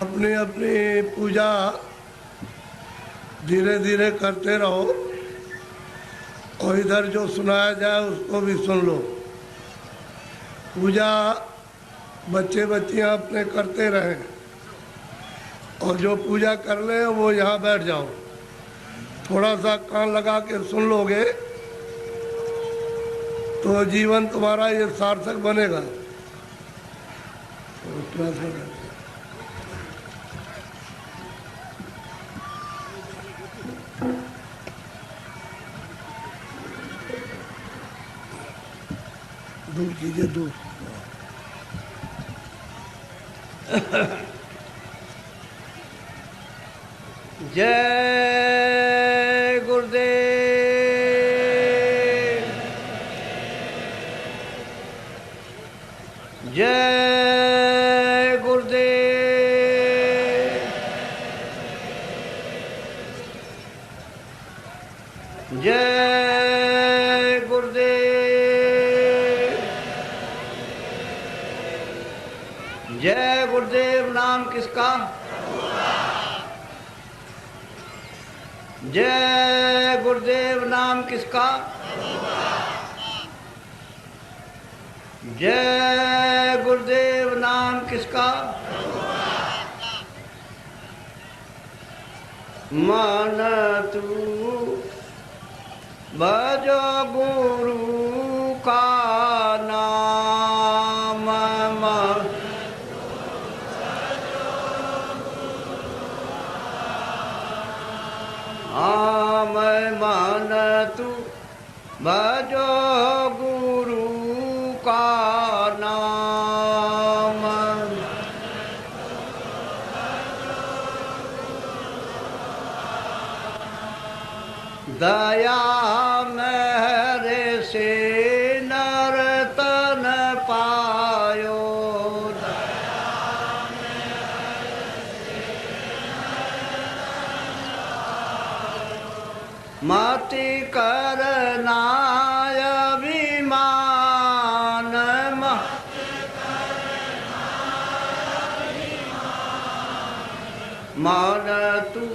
अपनी अपनी पूजा धीरे धीरे करते रहो और इधर जो सुनाया जाए उसको भी सुन लो। पूजा बच्चे बच्चियां अपने करते रहें और जो पूजा कर ले वो यहाँ बैठ जाओ। थोड़ा सा कान लगा के सुन लोगे तो जीवन तुम्हारा ये सार्थक बनेगा। दूर कीजिए, दूर। जय गुरुदेव, जय गुरुदेव, जय गुरुदेव, जय गुरुदेव। नाम किसका? जय गुरुदेव। नाम किसका? जय गुरुदेव। नाम किसका? मन तू भजो गुरु का नाम, मैं मन तू भजो गुरु का नाम, दया मेरे से नर तन पायो, मति करना अभिमान, मन तू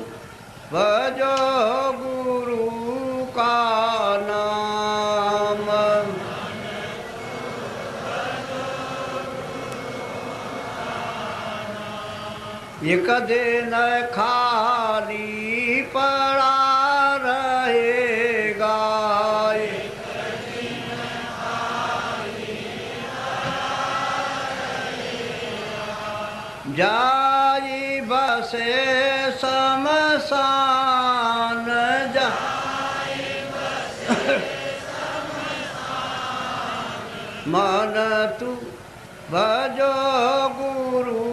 भजो गुरु का नाम, एक दिन खाली पड़ा रहेगा, जाई बसे शमशान, मन तू भजो गुरु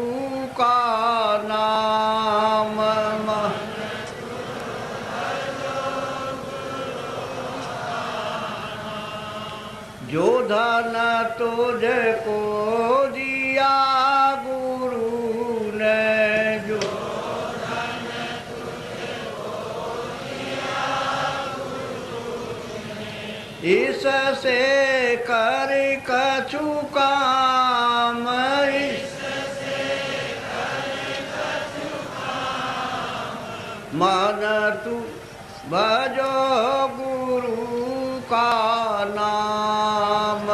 का नाम, जो धन तुझको दिया गुरु ने, जो धन तुझको दिया गुरु ने, इससे कर कछु काम, इससे कर कछु काम, मन तू भजो गुरु का नाम,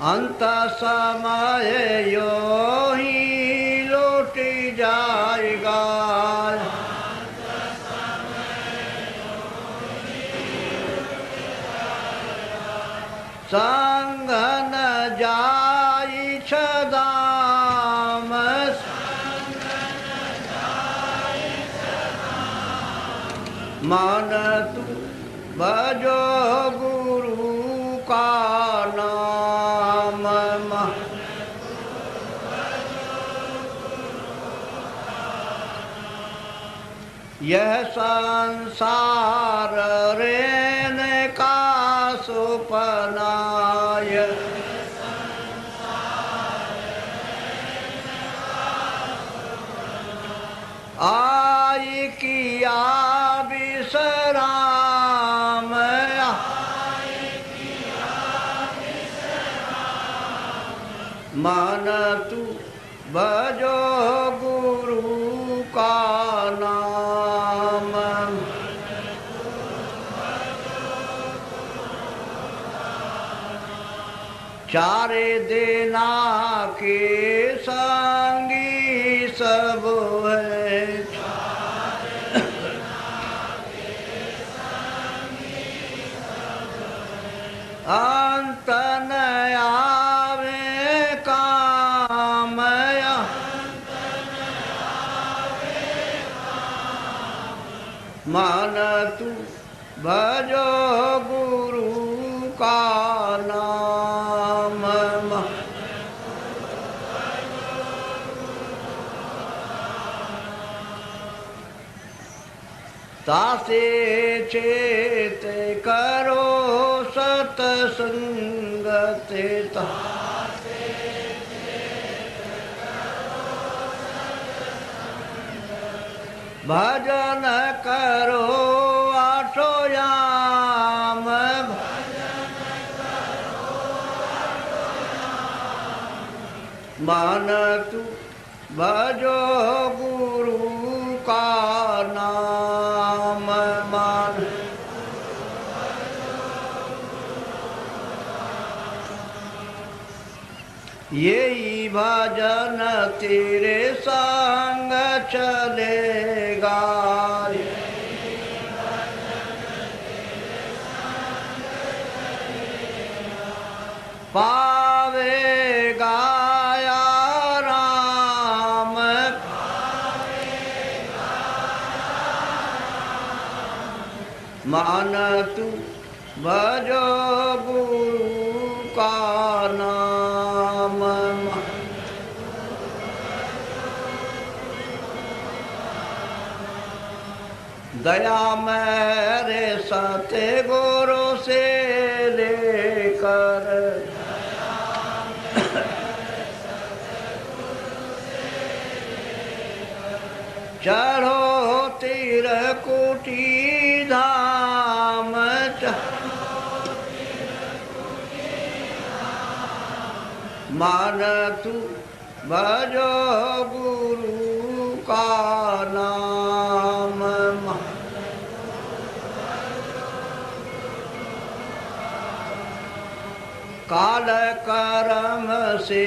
अंत समय यो ही लौट जाएगा, संग न जाई छदाम, मन तू भजो गुरु का नाम, यह संसार रहने का सुपना, आई किया विश्राम, मन तू भजो गुरु का नाम। चारे देना के संगी सब है, अंत न आवे काम, मन तू भजो गुरु का नाम। तासे चेत करो सतसंगते, भजन करो आठो याम, मन तू भजो गुरु का नाम। मान यही भजन तेरे संग चलेगा, पावेगा या राम, मान तू भजो गुरु का नाम। दया मेरे सत्य गुरु से लेकर, चढ़ो तिरकुटी धाम, मान तू भजो गुरु का नाम। काल कर्म से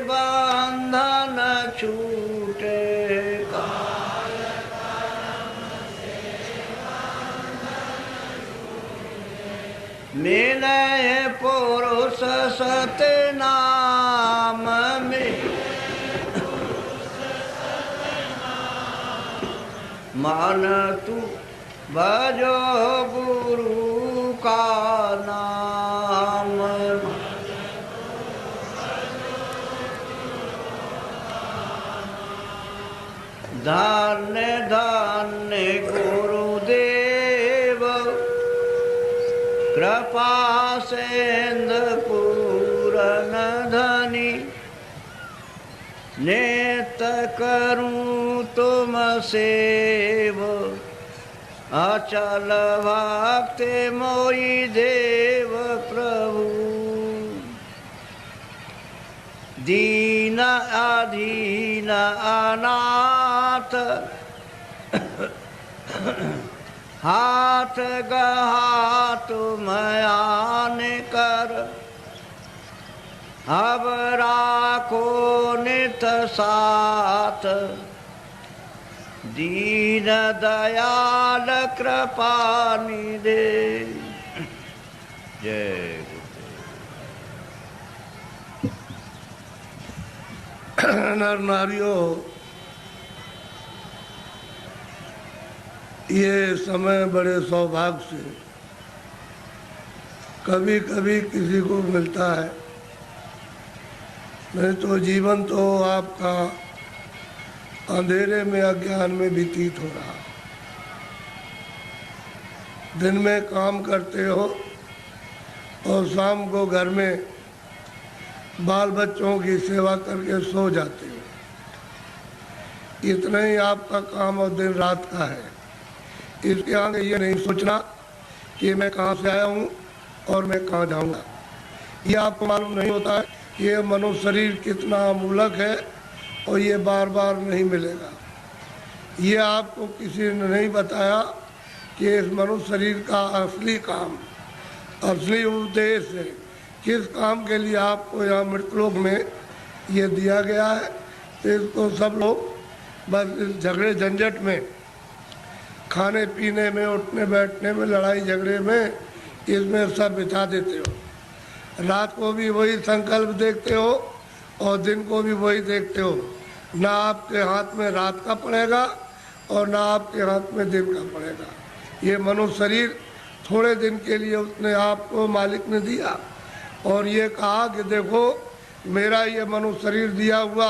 बंधन छूटेगा, मिले पुरुष सतनाम में, मान तू भजो गुरु का नाम। धन्य धन्य गुरुदेव, कृपा सेंद पूरन धनी, नेत करूं तुम सेव, अचल भक्ति मोई देव प्रभु। दीन अधीन अनाथ, हाथ गहा तुम आन कर, अब राखो नित साथ, दीन दयाल कृपा निधे। जय नर नारियों, ये समय बड़े सौभाग्य से कभी कभी किसी को मिलता है, नहीं तो जीवन तो आपका अंधेरे में अज्ञान में व्यतीत हो रहा। दिन में काम करते हो और शाम को घर में बाल बच्चों की सेवा करके सो जाते हो। इतना ही आपका काम और दिन रात का है। इसके आगे ये नहीं सोचना कि मैं कहाँ से आया हूँ और मैं कहाँ जाऊँगा। ये आपको मालूम नहीं होता है कि ये मनुष्य शरीर कितना अमूलक है और ये बार बार नहीं मिलेगा। ये आपको किसी ने नहीं बताया कि इस मनुष्य शरीर का असली काम, असली उद्देश्य है, किस काम के लिए आपको यहाँ मृतलोक में ये दिया गया है। तो इसको सब लोग बस इस झगड़े झंझट में, खाने पीने में, उठने बैठने में, लड़ाई झगड़े में, इसमें सब बिता देते हो। रात को भी वही संकल्प देखते हो और दिन को भी वही देखते हो। ना आपके हाथ में रात का पड़ेगा और ना आपके हाथ में दिन का पड़ेगा। ये मनुष्य शरीर थोड़े दिन के लिए उसने आपको मालिक ने दिया और ये कहा कि देखो मेरा ये मनुष्य शरीर दिया हुआ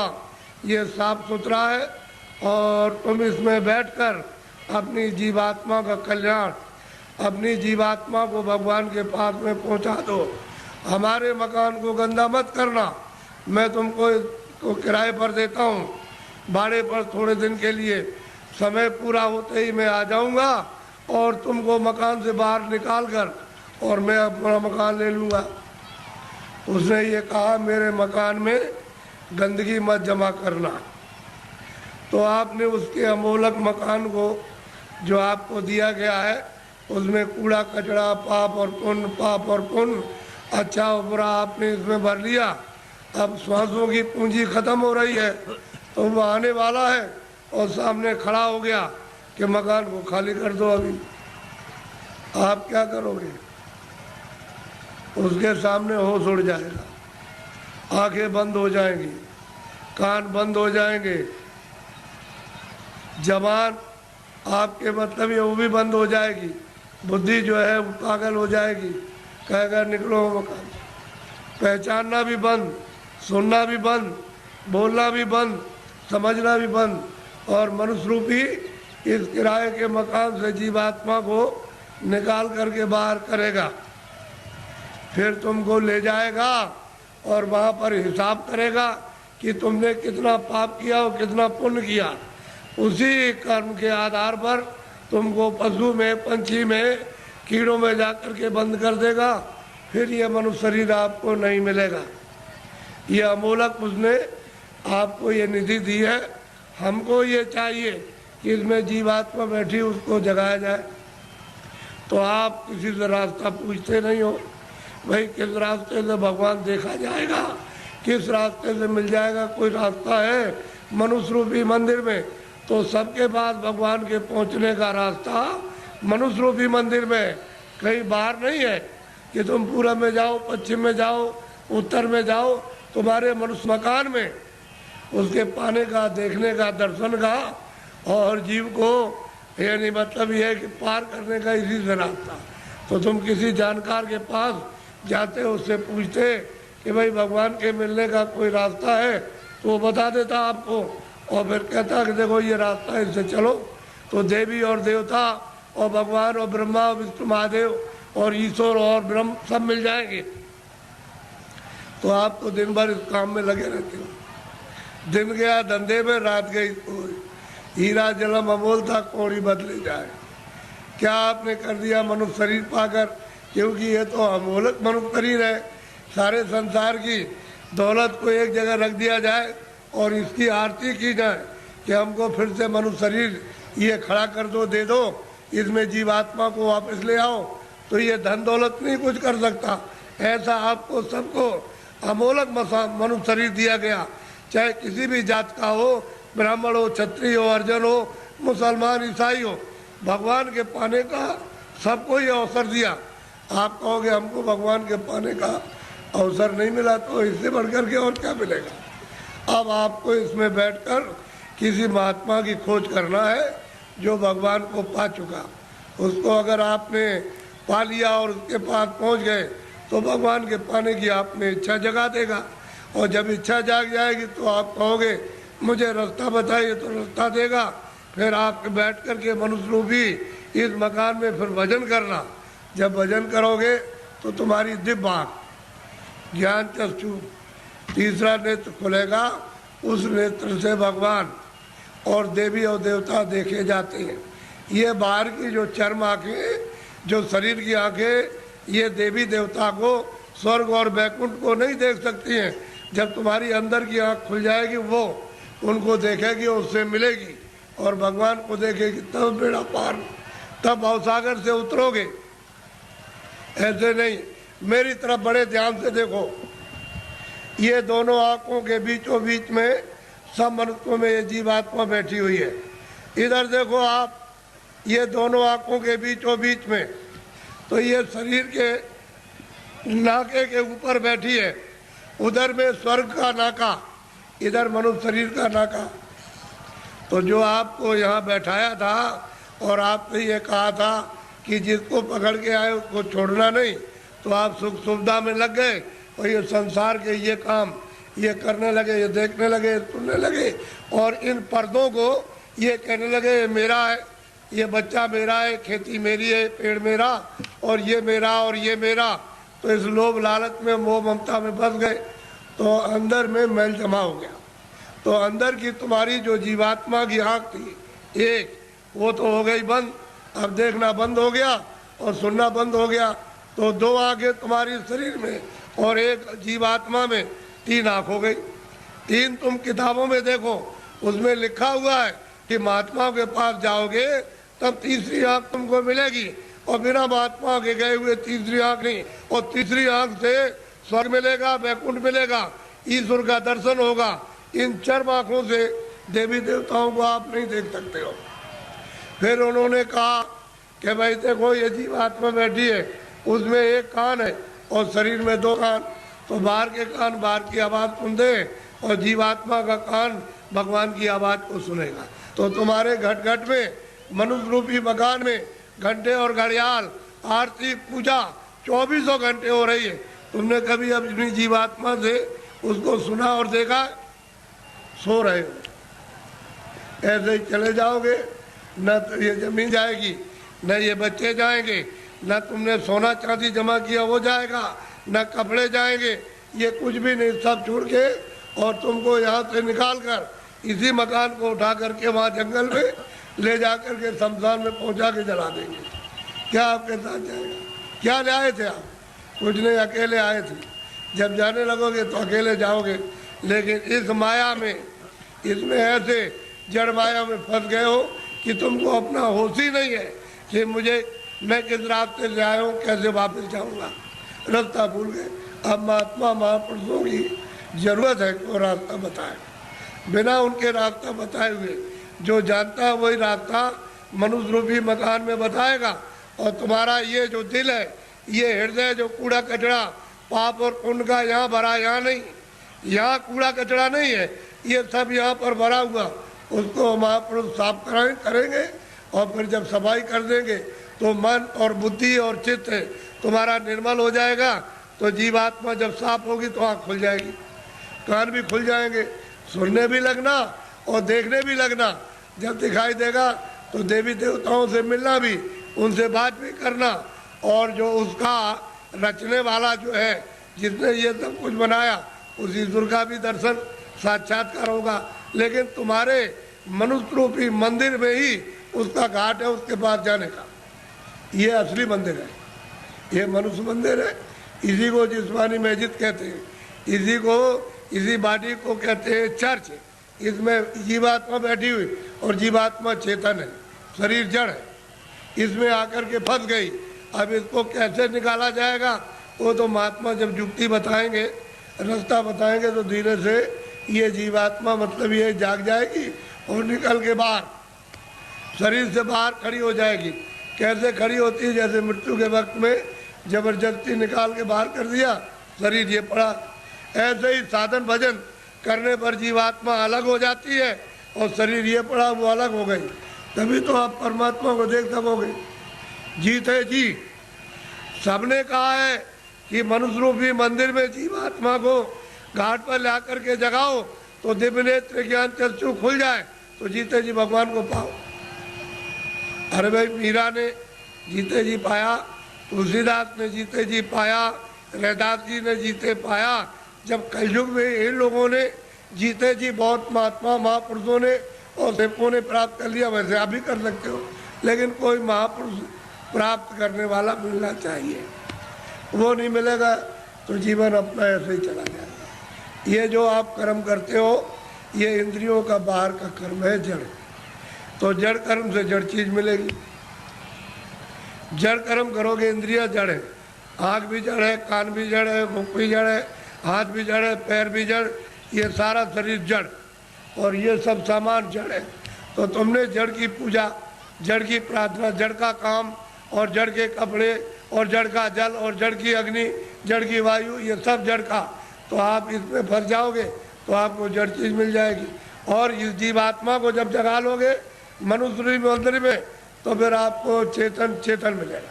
ये साफ सुथरा है और तुम इसमें बैठकर अपनी जीवात्मा का कल्याण, अपनी जीवात्मा को भगवान के पास में पहुंचा दो। हमारे मकान को गंदा मत करना, मैं तुमको किराए पर देता हूँ, भाड़े पर थोड़े दिन के लिए, समय पूरा होते ही मैं आ जाऊँगा और तुमको मकान से बाहर निकाल कर और मैं अपना मकान ले लूँगा। उसने ये कहा मेरे मकान में गंदगी मत जमा करना। तो आपने उसके अमोलक मकान को जो आपको दिया गया है उसमें कूड़ा कचरा, पाप और पुण्य, अच्छा और बुरा आपने इसमें भर लिया। अब श्वासों की पूंजी खत्म हो रही है तो वो आने वाला है और सामने खड़ा हो गया कि मकान को खाली कर दो। अभी आप क्या करोगे? उसके सामने होश उड़ जाएगा, आंखें बंद हो जाएंगी, कान बंद हो जाएंगे, जबान आपके मतलब ये वो भी बंद हो जाएगी, बुद्धि जो है वो पागल हो जाएगी, कहेगा निकलो मकान। पहचानना भी बंद, सुनना भी बंद, बोलना भी बंद, समझना भी बंद और मनुष्य रूपी इस किराए के मकान से जीवात्मा को निकाल करके बाहर करेगा। फिर तुमको ले जाएगा और वहाँ पर हिसाब करेगा कि तुमने कितना पाप किया और कितना पुण्य किया। उसी कर्म के आधार पर तुमको पशु में, पंछी में, कीड़ों में जाकर के बंद कर देगा। फिर ये मनुष्य शरीर आपको नहीं मिलेगा। ये अमोलक उसने आपको ये निधि दी है। हमको ये चाहिए कि इसमें जीवात्मा बैठी उसको जगाया जाए। तो आप किसी से रास्ता पूछते नहीं हो, भाई किस रास्ते से भगवान देखा जाएगा, किस रास्ते से मिल जाएगा। कोई रास्ता है मनुष्य रूपी मंदिर में? तो सबके पास भगवान के पहुंचने का रास्ता मनुष्य रूपी मंदिर में, कहीं बाहर नहीं है कि तुम पूरब में जाओ, पश्चिम में जाओ, उत्तर में जाओ। तुम्हारे मनुष्य मकान में उसके पाने का, देखने का, दर्शन का और जीव को यानी मतलब ये है कि पार करने का इसी से रास्ता। तो तुम किसी जानकार के पास जाते, उससे पूछते कि भाई भगवान के मिलने का कोई रास्ता है, तो वो बता देता आपको और फिर कहता कि देखो ये रास्ता है, इससे चलो। तो देवी और देवता और भगवान और ब्रह्मा और विष्णु महादेव और ईश्वर और ब्रह्म सब मिल जाएंगे। तो आप तो दिन भर इस काम में लगे रहते हो। दिन गया धंधे में, रात गई सोई। हीरा जलम अमोल था, कौड़ी बदले जाए। क्या आपने कर दिया मनुष्य शरीर पाकर? क्योंकि ये तो अमोलक मनुष्य शरीर है। सारे संसार की दौलत को एक जगह रख दिया जाए और इसकी आरती की जाए कि हमको फिर से मनुष्य शरीर ये खड़ा कर दो, दे दो, इसमें जीवात्मा को वापस ले आओ, तो ये धन दौलत नहीं कुछ कर सकता। ऐसा आपको सबको अमोलक मनुष्य शरीर दिया गया, चाहे किसी भी जात का हो, ब्राह्मण हो, क्षत्रिय हो, अर्जन हो, मुसलमान, ईसाई हो। भगवान के पाने का सबको ये अवसर दिया। आप कहोगे हमको भगवान के पाने का अवसर नहीं मिला, तो इससे बढ़कर के और क्या मिलेगा। अब आपको इसमें बैठकर किसी महात्मा की खोज करना है जो भगवान को पा चुका। उसको अगर आपने पा लिया और उसके पास पहुंच गए तो भगवान के पाने की आप में इच्छा जगा देगा। और जब इच्छा जाग जाएगी तो आप कहोगे मुझे रास्ता बताइए, तो रास्ता देगा। फिर आप बैठ कर के मनुष्य रूपी इस मकान में फिर भजन करना। जब भजन करोगे तो तुम्हारी दिव्य आँख, ज्ञान चक्षु, तीसरा नेत्र खुलेगा। उस नेत्र से भगवान और देवी और देवता देखे जाते हैं। ये बाहर की जो चर्म आँखें, जो शरीर की आँखें, ये देवी देवता को, स्वर्ग और वैकुंठ को नहीं देख सकती हैं, जब तुम्हारी अंदर की आँख खुल जाएगी वो उनको देखेगी, उससे मिलेगी और भगवान को देखेगी, तब बेड़ा पार, तब भवसागर से उतरोगे। ऐसे नहीं, मेरी तरफ बड़े ध्यान से देखो। ये दोनों आंखों के बीचों बीच में सब मनुष्यों में ये जीवात्मा बैठी हुई है। इधर देखो आप, ये दोनों आंखों के बीचों बीच में, तो ये शरीर के नाके के ऊपर बैठी है। उधर में स्वर्ग का नाका, इधर मनुष्य शरीर का नाका। तो जो आपको यहाँ बैठाया था और आपने ये कहा था कि जिसको पकड़ के आए उसको छोड़ना नहीं, तो आप सुख सुविधा में लग गए और ये संसार के ये काम ये करने लगे, ये देखने लगे, सुनने लगे और इन पर्दों को ये कहने लगे ये मेरा है, ये बच्चा मेरा है, खेती मेरी है, पेड़ मेरा और ये मेरा और ये मेरा। तो इस लोभ लालच में मोह ममता में फंस गए, तो अंदर में मैल जमा हो गया। तो अंदर की तुम्हारी जो जीवात्मा की आँख थी एक, वो तो हो गई बंद, अब देखना बंद हो गया और सुनना बंद हो गया। तो दो आंखें तुम्हारी शरीर में और एक जीवात्मा में, तीन आँख हो गई। तीन तुम किताबों में देखो, उसमें लिखा हुआ है कि महात्माओं के पास जाओगे तब तीसरी आँख तुमको मिलेगी, और बिना महात्मा के गए हुए तीसरी आँख नहीं। और तीसरी आँख से स्वर्ग मिलेगा, वैकुंठ मिलेगा, ईश्वर का दर्शन होगा। इन चर्म आँखों से देवी देवताओं को आप नहीं देख सकते हो। फिर उन्होंने कहा कि भाई देखो ये जीवात्मा बैठी है, उसमें एक कान है और शरीर में दो कान, तो बाहर के कान बाहर की आवाज़ सुनते हैं और जीवात्मा का कान भगवान की आवाज़ को सुनेगा। तो तुम्हारे घट घट में, मनुष्य रूपी मकान में घंटे और घड़ियाल, आरती, पूजा 2400 घंटे हो रही है। तुमने कभी अपनी जीवात्मा से उसको सुना और देखा? सो रहे हो, ऐसे ही चले जाओगे, न तो ये जमीन जाएगी, न ये बच्चे जाएंगे, न तुमने सोना चांदी जमा किया वो जाएगा, न कपड़े जाएंगे, ये कुछ भी नहीं, सब छोड़ के और तुमको यहाँ से निकाल कर इसी मकान को उठा करके वहाँ जंगल में ले जा कर के शमशान में पहुँचा के जला देंगे। क्या आपके साथ जाएगा? क्या ले आए थे आप? कुछ नहीं, अकेले आए थे। जब जाने लगोगे तो अकेले जाओगे, लेकिन इस माया में, इसमें ऐसे जड़ माया में फंस गए हो कि तुमको अपना होश ही नहीं है कि मुझे, मैं किस रास्ते से आया हूँ, कैसे वापस जाऊँगा, रास्ता भूल गए। अब महात्मा महापुरुषों की जरूरत है कि वो रास्ता बताए। बिना उनके रास्ता बताए हुए जो जानता है वही रास्ता मनुष्य रूपी मकान में बताएगा। और तुम्हारा ये जो दिल है, ये हृदय जो कूड़ा कचरा पाप और पुण्य का यहाँ भरा, यहाँ नहीं, यहाँ कूड़ा कचरा नहीं है, ये सब यहाँ पर भरा हुआ, उसको महापुरुष साफ करेंगे और फिर जब सफाई कर देंगे तो मन और बुद्धि और चित्त तुम्हारा निर्मल हो जाएगा। तो जीवात्मा जब साफ होगी तो आँख खुल जाएगी, कान भी खुल जाएंगे, सुनने भी लगना और देखने भी लगना। जब दिखाई देगा तो देवी देवताओं से मिलना भी, उनसे बात भी करना, और जो उसका रचने वाला जो है, जिसने ये सब कुछ बनाया, उस ईश्वर का भी दर्शन साक्षात्कार होगा। लेकिन तुम्हारे मनुष्य रूपी मंदिर में ही उसका घाट है, उसके पास जाने का। ये असली मंदिर है, ये मनुष्य मंदिर है। इसी को जिस्मानी मस्जिद कहते हैं, इसी बॉडी को कहते हैं चर्च। इसमें जीवात्मा बैठी हुई और जीवात्मा चेतन है, शरीर जड़ है, इसमें आकर के फंस गई। अब इसको कैसे निकाला जाएगा वो तो महात्मा जब युक्ति बताएंगे, रास्ता बताएंगे, तो धीरे से ये जीवात्मा मतलब ये जाग जाएगी और निकल के बाहर, शरीर से बाहर खड़ी हो जाएगी। कैसे खड़ी होती है? जैसे मृत्यु के वक्त में जबरदस्ती निकाल के बाहर कर दिया, शरीर ये पड़ा। ऐसे ही साधन भजन करने पर जीवात्मा अलग हो जाती है और शरीर ये पड़ा वो अलग हो गई, तभी तो आप परमात्मा को देख सकोगे। जीते जी सबने कहा है कि मनुष्य रूपी मंदिर में जीवात्मा को घाट पर ला करके जगाओ तो दिव्य नेत्र ज्ञान चक्षु खुल जाए, तो जीते जी भगवान को पाओ। अरे भाई, मीरा ने जीते जी पाया, तुलसीदास ने जीते जी पाया, रैदास जी ने जीते पाया। जब कलयुग में इन लोगों ने जीते जी बहुत महात्मा महापुरुषों ने और सेवकों ने प्राप्त कर लिया, वैसे आप भी कर सकते हो। लेकिन कोई महापुरुष प्राप्त करने वाला मिलना चाहिए, वो नहीं मिलेगा तो जीवन अपना ऐसे ही चला जाएगा। ये जो आप कर्म करते हो ये इंद्रियों का बाहर का कर्म है, जड़। तो जड़ कर्म से जड़ चीज मिलेगी। जड़ कर्म करोगे, इंद्रिया जड़ है, आँख भी जड़ है, कान भी जड़ है, मुख भी जड़ है, हाथ भी जड़ है, पैर भी जड़, ये सारा शरीर जड़ और ये सब सामान जड़ है। तो तुमने जड़ की पूजा, जड़ की प्रार्थना, जड़ का काम और जड़ के कपड़े और जड़ का जल और जड़ की अग्नि, जड़ की वायु, ये सब जड़ का, तो आप इसमें फंस जाओगे तो आपको जड़ चीज मिल जाएगी। और इस जीवात्मा को जब जगा लोगे मनुष्य मंदिर में तो फिर आपको चेतन चेतन मिलेगा।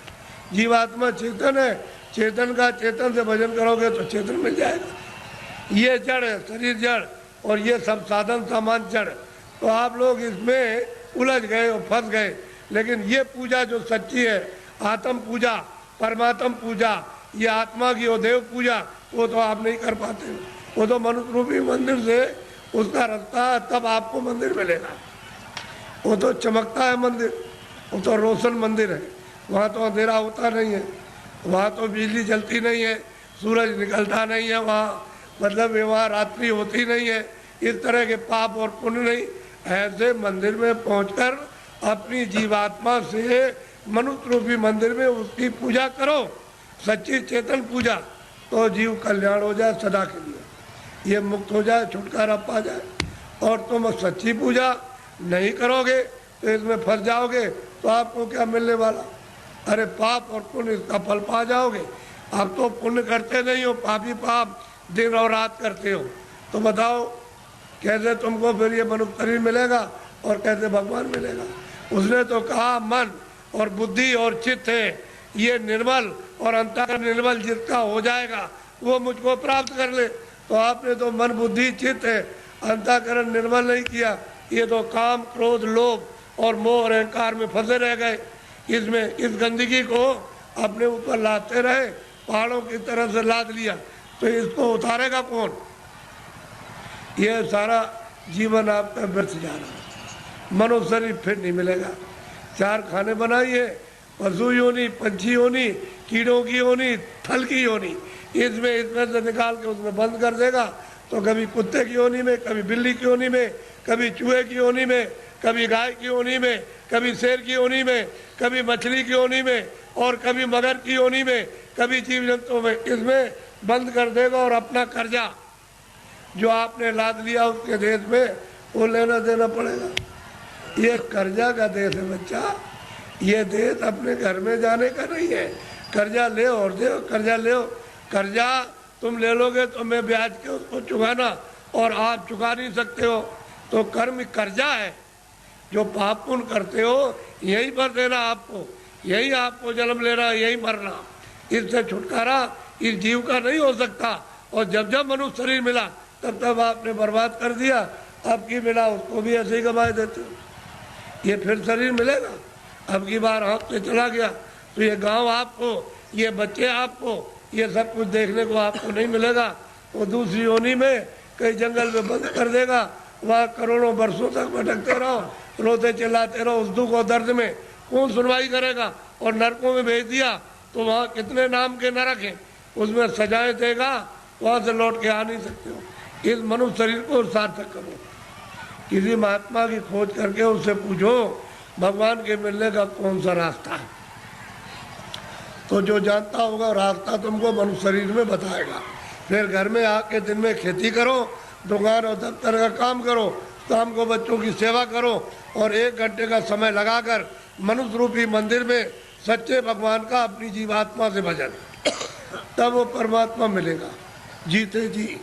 जीवात्मा चेतन है, चेतन का चेतन से भजन करोगे तो चेतन मिल जाएगा। ये जड़ है, शरीर जड़ और ये सब साधन सामान जड़। तो आप लोग इसमें उलझ गए और फंस गए। लेकिन ये पूजा जो सच्ची है, आत्म पूजा, परमात्म पूजा, ये आत्मा की और देव पूजा, वो तो आप नहीं कर पाते। वो तो मनुष्य रूपी मंदिर से उसका रास्ता, तब आपको मंदिर मिलेगा। वो तो चमकता है मंदिर, वो तो रोशन मंदिर है, वहाँ तो अंधेरा होता नहीं है, वहाँ तो बिजली जलती नहीं है, सूरज निकलता नहीं है, वहाँ मतलब वहाँ रात्रि होती नहीं है, इस तरह के पाप और पुण्य नहीं। ऐसे मंदिर में पहुंचकर अपनी जीवात्मा से मनुष्य रूपी मंदिर में उसकी पूजा करो, सच्ची चेतन पूजा, तो जीव कल्याण हो जाए सदा के लिए, ये मुक्त हो जाए, छुटकारा पा जाए। और तुम सच्ची पूजा नहीं करोगे तो इसमें फंस जाओगे, तो आपको क्या मिलने वाला? अरे पाप और पुण्य इसका फल पा जाओगे। आप तो पुण्य करते नहीं हो, पापी पाप दिन और रात करते हो, तो बताओ कैसे तुमको फिर ये मनुष्य शरीर मिलेगा और कैसे भगवान मिलेगा? उसने तो कहा मन और बुद्धि और चित्त है ये निर्मल, और अंतःकरण निर्मल जिसका हो जाएगा वो मुझको प्राप्त कर ले। तो आपने तो मन बुद्धि चित्त है, अंतःकरण निर्मल नहीं किया, ये तो काम क्रोध लोभ और मोह और अहंकार में फंसे रह गए। इसमें इस गंदगी को अपने ऊपर लाते रहे, पहाड़ों की तरह से लाद लिया, तो इसको उतारेगा कौन? ये सारा जीवन आपका व्यर्थ जा रहा है, मनुष्य शरीर फिर नहीं मिलेगा। चार खाने बनाइए, पशु योनि, पंछी योनि, कीड़ों की योनि, थल की योनि, इसमें से निकाल के उसमें बंद कर देगा, तो कभी कुत्ते की योनि में, कभी बिल्ली की योनि में, कभी चूहे की योनि में, कभी गाय की योनि में, कभी शेर की योनि में, कभी मछली की योनि में, और कभी मगर की योनि में, कभी जीव जंतुओं में, इसमें बंद कर देगा। और अपना कर्जा जो आपने लाद लिया उसके देश में, वो लेना देना पड़ेगा। ये कर्जा का देश है बच्चा, ये देश अपने घर में जाने का नहीं है। कर्जा ले और दे, कर्जा ले, कर्जा तुम ले लोगे तो मैं ब्याज के उसको चुकाना, और आप चुका नहीं सकते हो, तो कर्म कर्जा है। जो पाप पुण्य करते हो यहीं पर देना आपको, यही आपको जन्म लेना, यही मरना। इससे छुटकारा इस जीव का नहीं हो सकता। और जब जब मनुष्य शरीर मिला तब तब आपने बर्बाद कर दिया, अब की मिला उसको भी ऐसे ही गंवाए देते हो। ये फिर शरीर मिलेगा, अब की बार हाथ से चला गया तो ये गांव आपको, ये बच्चे आपको, ये सब कुछ देखने को आपको नहीं मिलेगा। वो दूसरी योनि में कहीं जंगल में बंद कर देगा, वहाँ करोड़ों वर्षों तक भटकते रहो, रोते चिल्लाते रहो, उस दुख और दर्द में कौन सुनवाई करेगा? और नरकों में भेज दिया तो वहाँ कितने नाम के नरक हैं, उसमें सजाएं देगा, वहाँ से लौट के आ नहीं सकते हो। इस मनुष्य शरीर को सार्थक करो, किसी महात्मा की खोज करके उससे पूछो भगवान के मिलने का कौन सा रास्ता है, तो जो जानता होगा रास्ता तुमको मनुष्य शरीर में बताएगा। फिर घर में आके दिन में खेती करो, दुकान और दफ्तर का काम करो, शाम को बच्चों की सेवा करो, और 1 घंटे का समय लगाकर मनुष्य रूपी मंदिर में सच्चे भगवान का अपनी जीवात्मा से भजन, तब वो परमात्मा मिलेगा जीते जी।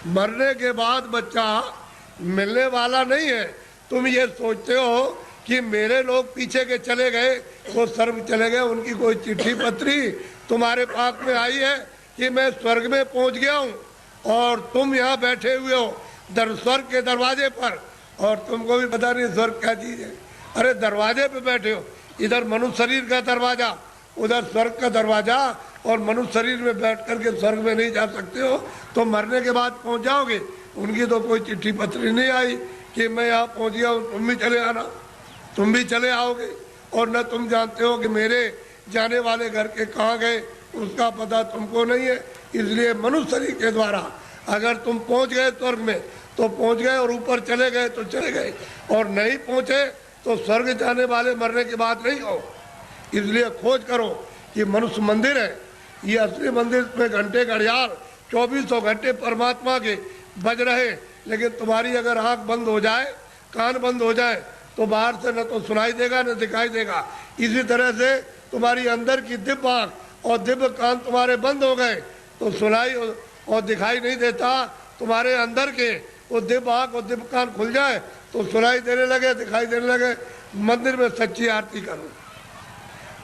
मरने के बाद बच्चा मिलने वाला नहीं है। तुम ये सोचते हो कि मेरे लोग पीछे के चले गए, वो स्वर्ग चले गए, उनकी कोई चिट्ठी पत्री तुम्हारे पास में आई है कि मैं स्वर्ग में पहुंच गया हूं, और तुम यहाँ बैठे हुए हो स्वर्ग के दरवाजे पर, और तुमको भी पता नहीं स्वर्ग क्या चीज है। अरे दरवाजे पे बैठे हो, इधर मनुष्य शरीर का दरवाजा, उधर स्वर्ग का दरवाजा, और मनुष्य शरीर में बैठ करके स्वर्ग में नहीं जा सकते हो, तो मरने के बाद पहुंच जाओगे। उनकी तो कोई चिट्ठी पत्री नहीं आई कि मैं यहाँ पहुंच गया हूँ, तुम भी चले आना, तुम भी चले आओगे। और न तुम जानते हो कि मेरे जाने वाले घर के कहाँ गए, उसका पता तुमको नहीं है। इसलिए मनुष्य शरीर के द्वारा अगर तुम पहुंच गए स्वर्ग में तो पहुंच गए, और ऊपर चले गए तो चले गए, और नहीं पहुंचे तो स्वर्ग जाने वाले मरने की बात नहीं हो। इसलिए खोज करो कि मनुष्य मंदिर है, ये असली मंदिर में घंटे घड़ियाल 2400 घंटे परमात्मा के बज रहे। लेकिन तुम्हारी अगर आंख बंद हो जाए, कान बंद हो जाए, तो बाहर से न तो सुनाई देगा न दिखाई देगा। इसी तरह से तुम्हारी अंदर की दिव्य आंख और दिव्य कान तुम्हारे बंद हो गए तो सुनाई और दिखाई नहीं देता। तुम्हारे अंदर के वो दिव्य आंख और दिव्य कान खुल जाए तो सुनाई देने लगे, दिखाई देने लगे। मंदिर में सच्ची आरती करो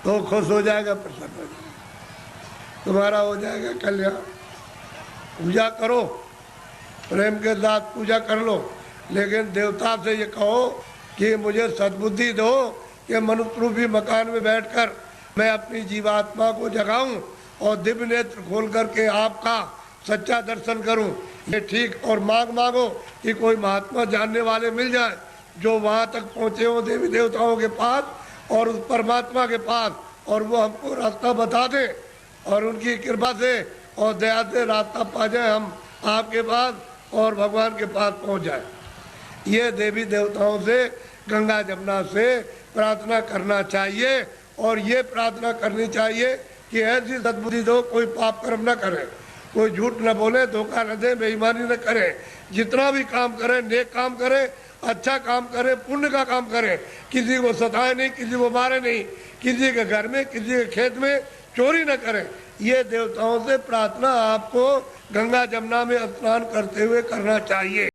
तो खुश हो जाएगा, प्रसन्न हो जाएगा, तुम्हारा हो जाएगा कल्याण। पूजा करो, प्रेम के साथ पूजा कर लो, लेकिन देवता से ये कहो कि मुझे सद्बुद्धि दो कि मनुष्य रूपी मकान में बैठकर मैं अपनी जीवात्मा को जगाऊं और दिव्य नेत्र खोल करके आपका सच्चा दर्शन करूं। ये ठीक। और मांगो कि कोई महात्मा जानने वाले मिल जाए जो वहां तक पहुंचे हो देवी देवताओं के पास और उस परमात्मा के पास, और वो हमको रास्ता बता दे, और उनकी कृपा से और दया से रास्ता पा जाए, हम आपके पास और भगवान के पास पहुंच जाए। ये देवी देवताओं से, गंगा जमुना से प्रार्थना करना चाहिए। और ये प्रार्थना करनी चाहिए कि ऐसी सद्बुद्धि दो, कोई पाप कर्म न करे, कोई झूठ न बोले, धोखा न दे, बेईमानी न करे। जितना भी काम करे, नेक काम करे, अच्छा काम करे, पुण्य का काम करे, किसी को सताए नहीं, किसी को मारे नहीं, किसी के घर में, किसी के खेत में चोरी न करे। ये देवताओं से प्रार्थना आपको गंगा जमुना में स्नान करते हुए करना चाहिए।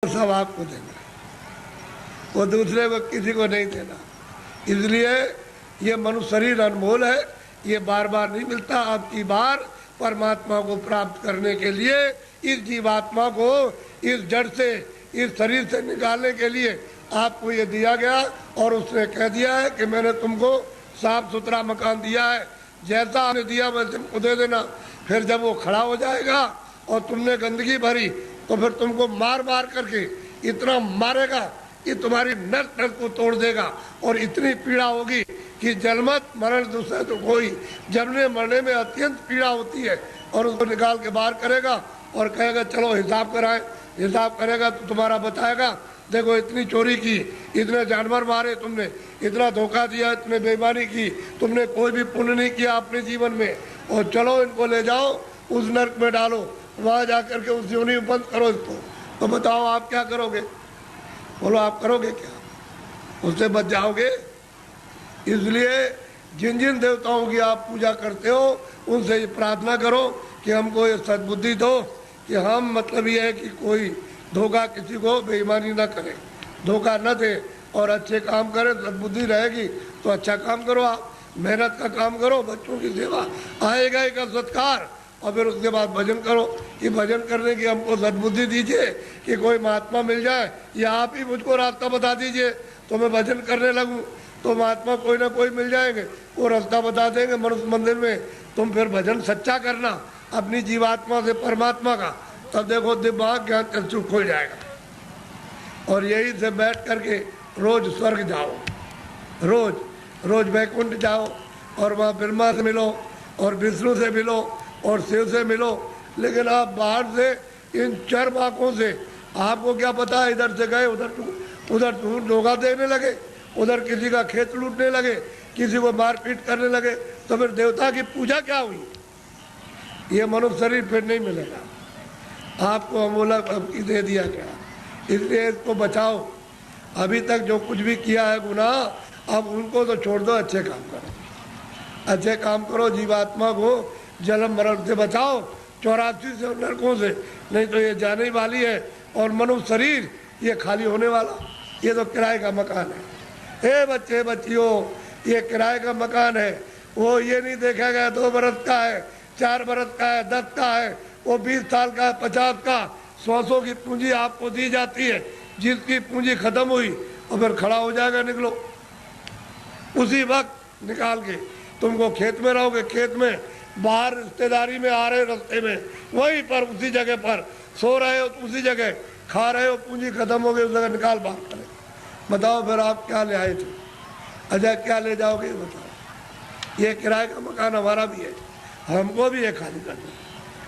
सब आपको देना, वो दूसरे को किसी को नहीं देना। इसलिए ये मनुष्य शरीर अनमोल है, ये बार बार नहीं मिलता। आपकी बार परमात्मा को प्राप्त करने के लिए इस जीवात्मा को इस जड़ से, इस शरीर से निकालने के लिए आपको ये दिया गया। और उसने कह दिया है कि मैंने तुमको साफ सुथरा मकान दिया है, जैसा आपने दिया वैसे तुमको दे देना। फिर जब वो खड़ा हो जाएगा और तुमने गंदगी भरी तो फिर तुमको मार मार करके इतना मारेगा कि तुम्हारी नस नस को तोड़ देगा और इतनी पीड़ा होगी कि जन्मत मरण दूसरे तो कोई, जन्मने मरने में अत्यंत पीड़ा होती है। और उसको निकाल के बाहर करेगा और कहेगा चलो हिसाब कराएं। हिसाब करेगा तो तुम्हारा बताएगा देखो इतनी चोरी की, इतने जानवर मारे तुमने, इतना धोखा दिया, इतने बेईमानी की, तुमने कोई भी पुण्य नहीं किया अपने जीवन में, और चलो इनको ले जाओ उस नरक में डालो, वहाँ जा करके उस योनि में बंद करो इसको। तो बताओ आप क्या करोगे? बोलो आप करोगे क्या? उससे बच जाओगे? इसलिए जिन जिन देवताओं की आप पूजा करते हो उनसे ये प्रार्थना करो कि हमको ये सद्बुद्धि दो कि हम, मतलब ये है कि कोई धोखा किसी को बेईमानी ना करे, धोखा न दे और अच्छे काम करे। सद्बुद्धि रहेगी तो अच्छा काम करो, आप मेहनत का काम करो, बच्चों की सेवा, आएगा एक सत्कार, और फिर उसके बाद भजन करो कि भजन करने की हमको सद्बुद्धि दीजिए कि कोई महात्मा मिल जाए या आप ही मुझको रास्ता बता दीजिए तो मैं भजन करने लगूं। तो महात्मा कोई ना कोई मिल जाएंगे, वो रास्ता बता देंगे मनुष्य मंदिर में। तुम फिर भजन सच्चा करना अपनी जीवात्मा से परमात्मा का, तब देखो दिमाग ज्ञान चक्षु खुल जाएगा। और यही से बैठ करके रोज स्वर्ग जाओ, रोज रोज वैकुंठ जाओ और वहाँ ब्रह्मा से मिलो और विष्णु से मिलो और शिव से मिलो। लेकिन आप बाहर से इन चर आँखों से आपको क्या पता है, इधर से गए उधर धोखा देने लगे, उधर किसी का खेत लूटने लगे, किसी को मारपीट करने लगे, तो फिर देवता की पूजा क्या हुई? ये मनुष्य शरीर फिर नहीं मिलेगा। आपको अमोला दे दिया गया, इसलिए इसको बचाओ। अभी तक जो कुछ भी किया है गुनाह, अब उनको तो छोड़ दो, अच्छे काम करो, अच्छे काम करो। जीवात्मा को जन्म मरण से बचाओ, 84 से नरकों से, नहीं तो ये जाने वाली है। और मनुष्य शरीर ये खाली होने वाला, ये तो किराए का मकान है। हे बच्चे बच्चियों, ये किराए का मकान है। वो ये नहीं देखा गया 2 बरस का है, 4 बरस का है, 10 का है, वो 20 साल का है, 50 का, 100 की पूंजी आपको दी जाती है। जिसकी पूंजी खत्म हुई और फिर खड़ा हो जाएगा, निकलो उसी वक्त निकाल के। तुमको खेत में रहोगे, खेत में, बाहर रिश्तेदारी में आ रहे रास्ते में, वहीं पर उसी जगह पर सो रहे हो, उसी जगह खा रहे हो, पूंजी खत्म हो गई, उस जगह निकाल बाहर करें। बताओ फिर आप क्या ले आए थे? अच्छा क्या ले जाओगे बताओ? ये किराए का मकान हमारा भी है, हमको भी है खाली करना,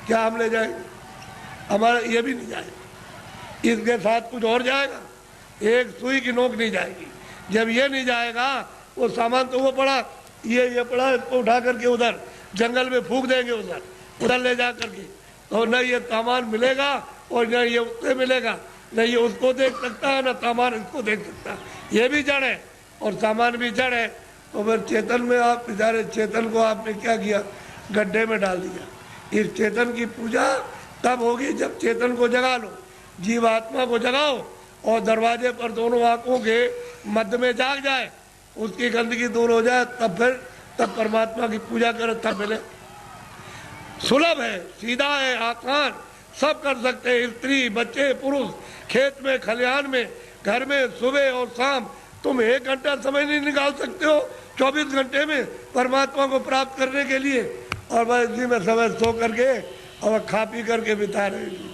क्या हम ले जाएंगे? हमारा ये भी नहीं जाएगा, इसके साथ कुछ और जाएगा, एक सुई की नोक नहीं जाएगी। जब ये नहीं जाएगा, वो सामान तो वो पड़ा, ये पड़ा, इसको उठा करके उधर जंगल में फूंक देंगे, उधर ले जा करके, तो न ये सामान मिलेगा और न ये उससे मिलेगा, न ये उसको देख सकता है, न सामान इसको देख सकता है। ये भी जड़ है और सामान भी जड़ है। तो फिर चेतन में आप बेचारे, चेतन को आपने क्या किया? गड्ढे में डाल दिया। इस चेतन की पूजा तब होगी जब चेतन को जगा लो, जीवात्मा को जगाओ और दरवाजे पर दोनों आंखों के मध्य में जाग जाए, उसकी गंदगी दूर हो जाए, तब परमात्मा की पूजा करो, तब मिले। सुलभ है, सीधा है, आसान, सब कर सकते हैं, स्त्री बच्चे पुरुष, खेत में खलिहान में, घर में, सुबह और शाम। तुम 1 घंटा समय नहीं निकाल सकते हो 24 घंटे में परमात्मा को प्राप्त करने के लिए, और बस इसी में समय सो करके और खा पी करके बिता रहे हैं।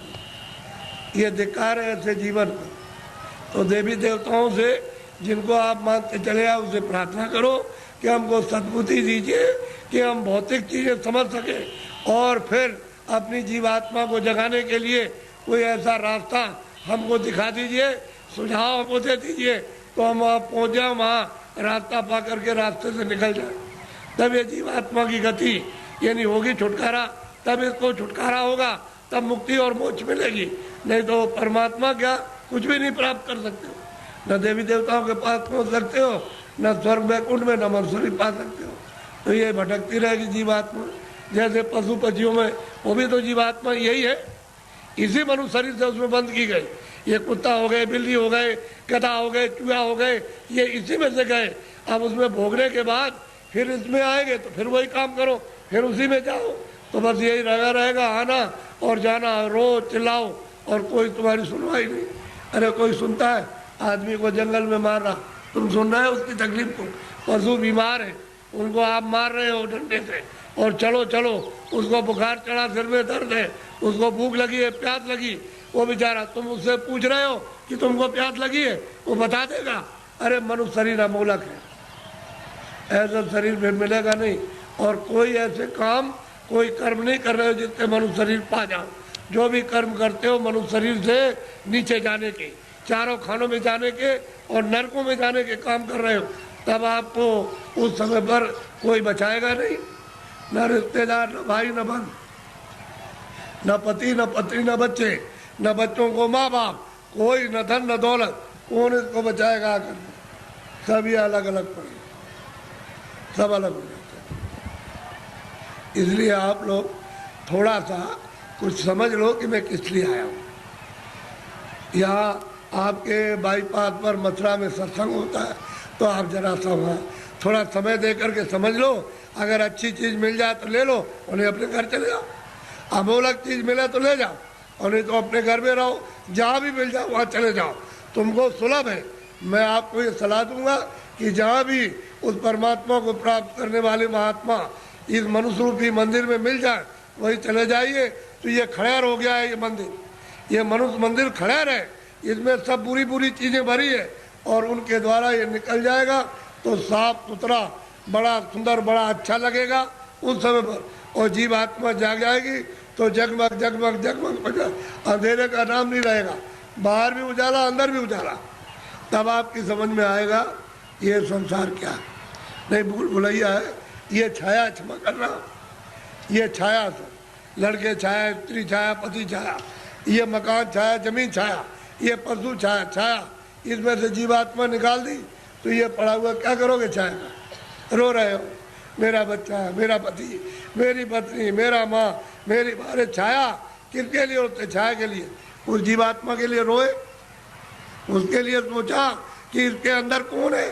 ये धिक्कार है ऐसे जीवन को। तो देवी देवताओं से जिनको आप मानते चले आओ, उसे प्रार्थना करो कि हमको सद्बुद्धि दीजिए कि हम भौतिक चीज़ें समझ सकें और फिर अपनी जीवात्मा को जगाने के लिए कोई ऐसा रास्ता हमको दिखा दीजिए, सुझाव हमको दे दीजिए, तो हम वहाँ पहुँच जाए, वहाँ रास्ता पा करके रास्ते से निकल जाए। तब ये जीवात्मा की गति यानी होगी छुटकारा, तब इसको छुटकारा होगा, तब मुक्ति और मोक्ष मिलेगी। नहीं तो परमात्मा क्या कुछ भी नहीं प्राप्त कर सकते हो, न देवी देवताओं के पास पहुँच सकते हो, न स्वर्ग वैकुंठ में, न मनुष्य पा सकते हो। तो ये भटकती रहेगी जीवात्मा। जैसे पशु पक्षियों में वो भी तो जीवात्मा यही है, इसी मनुष्य शरीर से उसमें बंद की गई। ये कुत्ता हो गए, बिल्ली हो गए, गधा हो गए, चूहा हो गए, ये इसी में से गए। अब उसमें भोगने के बाद फिर इसमें आएंगे तो फिर वही काम करो, फिर उसी में जाओ। तो बस यही लगा रहेगा, आना और जाना, रो चिल्लाओ और कोई तुम्हारी सुनवाई नहीं। अरे कोई सुनता है? आदमी को जंगल में मार रहा, तुम सुन रहे हो उसकी तकलीफ को? पशु बीमार है, उनको आप मार रहे हो डंडे से, और चलो चलो, उसको बुखार चढ़ा, सिर में दर्द है, उसको भूख लगी है, प्यास लगी, वो बेचारा, तुम उससे पूछ रहे हो कि तुमको प्यास लगी है, वो बता देगा? अरे मनुष्य शरीर अमोलक है, ऐसा शरीर में मिलेगा नहीं। और कोई ऐसे काम, कोई कर्म नहीं कर रहे हो जिससे मनुष्य शरीर पा जाओ। जो भी कर्म करते हो मनुष्य शरीर से नीचे जाने के, चारों खानों में जाने के और नरकों में जाने के काम कर रहे हो, तब आपको उस समय पर कोई बचाएगा नहीं। न रिश्तेदार, न भाई, न बहन, न पति, न पत्नी, न बच्चे, न बच्चों को माँ बाप, कोई न धन न दौलत, कौन इसको बचाएगा आकर? सब ये अलग अलग पड़े, सब अलग हो जाते हैं। इसलिए आप लोग थोड़ा सा कुछ समझ लो कि मैं किस लिए आया हूँ। यहाँ आपके बाईपास पर मथुरा में सत्संग होता है, तो आप जरा सा वहाँ थोड़ा समय दे करके समझ लो। अगर अच्छी चीज़ मिल जाए तो ले लो, उन्हें अपने घर चले जाओ। अमोलक चीज़ मिले तो ले जाओ, और नहीं तो अपने घर में रहो, जहाँ भी मिल जाओ वहाँ चले जाओ, तुमको सुलभ है। मैं आपको ये सलाह दूंगा कि जहाँ भी उस परमात्मा को प्राप्त करने वाले महात्मा इस मनुष्य रूपी मंदिर में मिल जाए, वही चले जाइए। तो ये खड़ेर हो गया है, ये मंदिर, ये मनुष्य मंदिर खड़ेर है, इसमें सब बुरी बुरी चीज़ें भरी है, और उनके द्वारा ये निकल जाएगा तो साफ सुथरा, बड़ा सुंदर, बड़ा अच्छा लगेगा उस समय पर। और जीव आत्मा जाग जाएगी तो जगमग जगमग जगमग बजा, अंधेरे का नाम नहीं रहेगा, बाहर भी उजाला, अंदर भी उजाला। तब आपकी समझ में आएगा ये संसार क्या है। नहीं भूल भुलैया है, ये छाया, क्षमा करना, ये छाया से लड़के छाया, स्त्री छाया, पति छाया, ये मकान छाया, जमीन छाया, ये पशु छाया, छाया, इसमें से जीवात्मा निकाल दी तो ये पड़ा हुआ क्या करोगे? छाया का रो रहे हो, मेरा बच्चा है, मेरा पति, मेरी पत्नी, मेरा माँ, मेरी बारे। छाया किसके लिए होते? छाया के लिए। उस जीवात्मा के लिए रोए, उसके लिए सोचा कि इसके अंदर कौन है।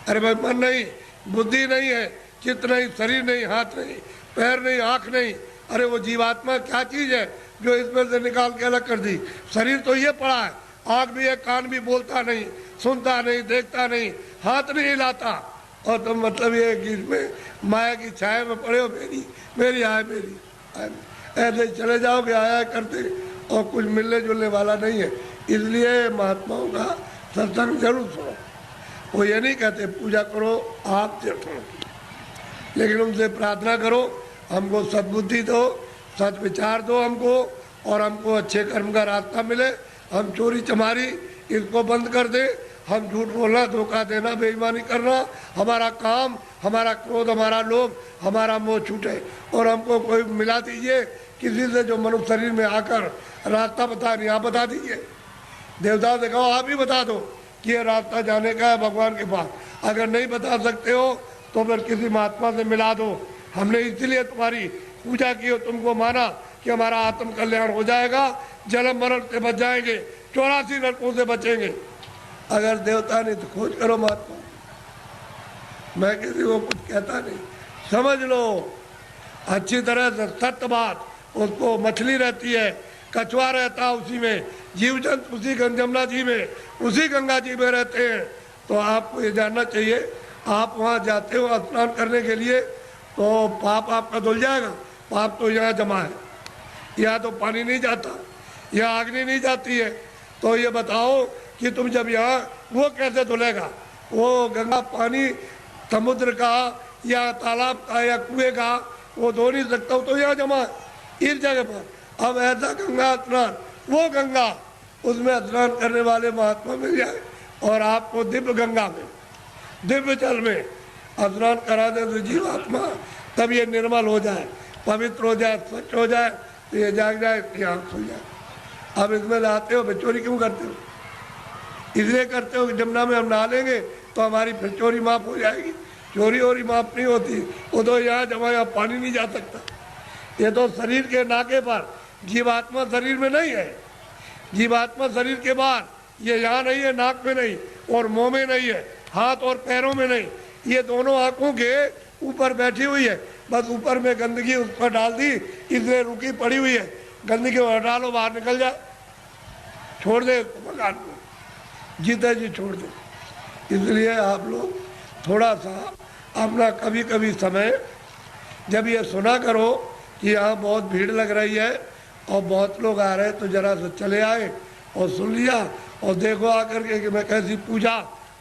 अरे भाई मन नहीं, बुद्धि नहीं है, चित्त नहीं, शरीर नहीं, हाथ नहीं, पैर नहीं, आँख नहीं, अरे वो जीवात्मा क्या चीज़ है जो इसमें से निकाल के अलग कर दी? शरीर तो ये पड़ा है, आँख भी है, कान भी, बोलता नहीं, सुनता नहीं, देखता नहीं, हाथ नहीं हिलाता, और तो मतलब ये है कि इसमें माया की छाया में पड़े हो, मेरी मेरी आय, मेरी आय, ऐसे चले जाओगे आया करते, और कुछ मिलने जुलने वाला नहीं है। इसलिए महात्माओं का सत्संग जरूर सुनो। वो ये नहीं कहते पूजा करो आप सुनो, लेकिन उनसे प्रार्थना करो हमको सद्बुद्धि दो, सद विचार दो हमको, और हमको अच्छे कर्म का रास्ता मिले। हम चोरी चमारी इसको बंद कर दे, हम झूठ बोलना, धोखा देना, बेईमानी करना, हमारा काम, हमारा क्रोध, हमारा लोभ, हमारा मोह छूटे, और हमको कोई मिला दीजिए किसी से जो मनुष्य शरीर में आकर रास्ता बता, नहीं आप बता दीजिए। देवता से कहो आप ही बता दो कि ये रास्ता जाने का है भगवान के पास। अगर नहीं बता सकते हो तो फिर किसी महात्मा से मिला दो। हमने इसलिए तुम्हारी पूजा की, तुमको माना कि हमारा आत्म कल्याण हो जाएगा, जन्म मरण से बच जाएंगे, 84 नरकों से बचेंगे। अगर देवता नहीं तो खोज करो महात्मा, मैं किसी को कुछ कहता नहीं। समझ लो अच्छी तरह से सत्य बात। उसको मछली रहती है, कछुआ रहता है उसी में, जीव जंतु उसी जमुना जी में, उसी गंगा जी में रहते हैं। तो आपको ये जानना चाहिए, आप वहाँ जाते हो स्नान करने के लिए तो पाप आपका धुल जाएगा। पाप तो यहाँ जमा है, यहाँ तो पानी नहीं जाता, यहाँ अग्नि नहीं जाती है। तो ये बताओ कि तुम जब यहाँ, वो कैसे धुलेगा? वो गंगा पानी समुद्र का या तालाब का या कुएं का वो धो नहीं सकता, तो यहाँ जमा है इस जगह पर। अब ऐसा गंगा स्नान, वो गंगा, उसमें स्नान करने वाले महात्मा मिल जाए और आपको दिव्य गंगा में, दिव्य जल में स्नान करा दे तो जीवात्मा तब ये निर्मल हो जाए, पवित्र हो जाए, स्वच्छ हो जाए, तो ये जाग जाए, यहाँ खुल जाए। अब इसमें नहाते हो, चोरी क्यों करते हो? इसलिए करते हो कि जमुना में हम नहा लेंगे तो हमारी फिर चोरी माफ हो जाएगी। चोरी वोरी माफ नहीं होती, वो तो यहाँ जमा, यहाँ पानी नहीं जा सकता। ये तो शरीर के नाके पर, जीवात्मा शरीर में नहीं है, जीवात्मा शरीर के बाहर, ये यहाँ नहीं है, नाक में नहीं और मुंह में नहीं है, हाथ और पैरों में नहीं, ये दोनों आंखों के ऊपर बैठी हुई है। बस ऊपर में गंदगी उस पर डाल दी, इसलिए रुकी पड़ी हुई है। गंदगी को हटा लो, बाहर निकल जाए, छोड़ दे उसको मकान को, जीते जी छोड़ दे। इसलिए आप लोग थोड़ा सा अपना कभी कभी समय, जब ये सुना करो कि यहाँ बहुत भीड़ लग रही है और बहुत लोग आ रहे हैं, तो जरा से चले आए और सुन लिया और देखो आकर के कि मैं कैसी पूजा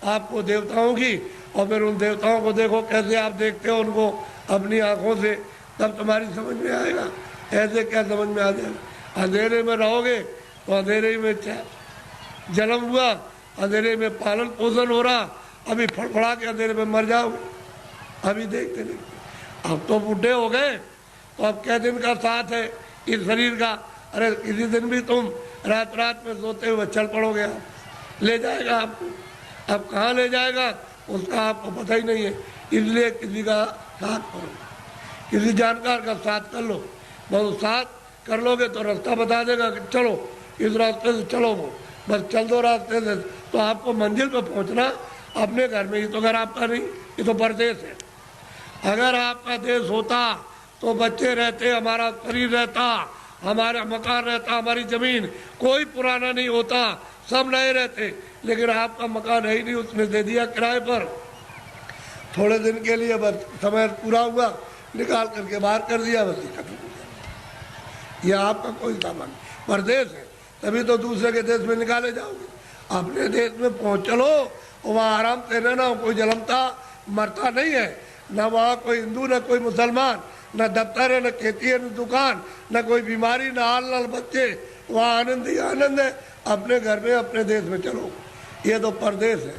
आपको देवताओं की, और फिर उन देवताओं को देखो कैसे आप देखते हो उनको अपनी आंखों से, तब तुम्हारी समझ में आएगा। ऐसे क्या समझ में आ जाएगा? अंधेरे में रहोगे तो अंधेरे में जन्म हुआ, अंधेरे में पालन पोषण हो रहा, अभी फड़फड़ा के अंधेरे में मर जाओगे। अभी देखते देखते अब तो बूढ़े हो गए, तो अब क्या दिन का साथ है इस शरीर का? अरे किसी दिन भी तुम रात रात में सोते हुए चल पड़ोगे, आप ले जाएगा आपको। अब कहाँ ले जाएगा उसका आपको पता ही नहीं है। इसलिए किसी का साथ करो, किसी जानकार का साथ कर लो। बस साथ कर लोगे तो रास्ता बता देगा कि चलो इस रास्ते से चलो, वो बस चल दो रास्ते से, तो आपको मंजिल पर पहुंचना अपने घर में। ये तो घर आपका नहीं, ये तो परदेश है। अगर आपका देश होता तो बच्चे रहते, हमारा शरीर रहता, हमारा मकान रहता, हमारी जमीन, कोई पुराना नहीं होता, सब नए रहते। लेकिन आपका मकान है ही नहीं, उसने दे दिया किराए पर, थोड़े दिन के लिए, बस समय पूरा हुआ निकाल करके बाहर कर दिया, बस खत्म हो गया। यह आपका कोई सामान परदेश है, तभी तो दूसरे के देश में निकाले जाओगे। अपने देश में पहुँच चलो, वहाँ आराम से रहना, कोई जलमता मरता नहीं है, न वहाँ कोई हिंदू न कोई मुसलमान, न दफ्तर है न खेती है न दुकान, न कोई बीमारी न हाल न बच्चे, वहाँ आनंद ही आनंद है। अपने घर में अपने देश में चलो। ये तो परदेश है।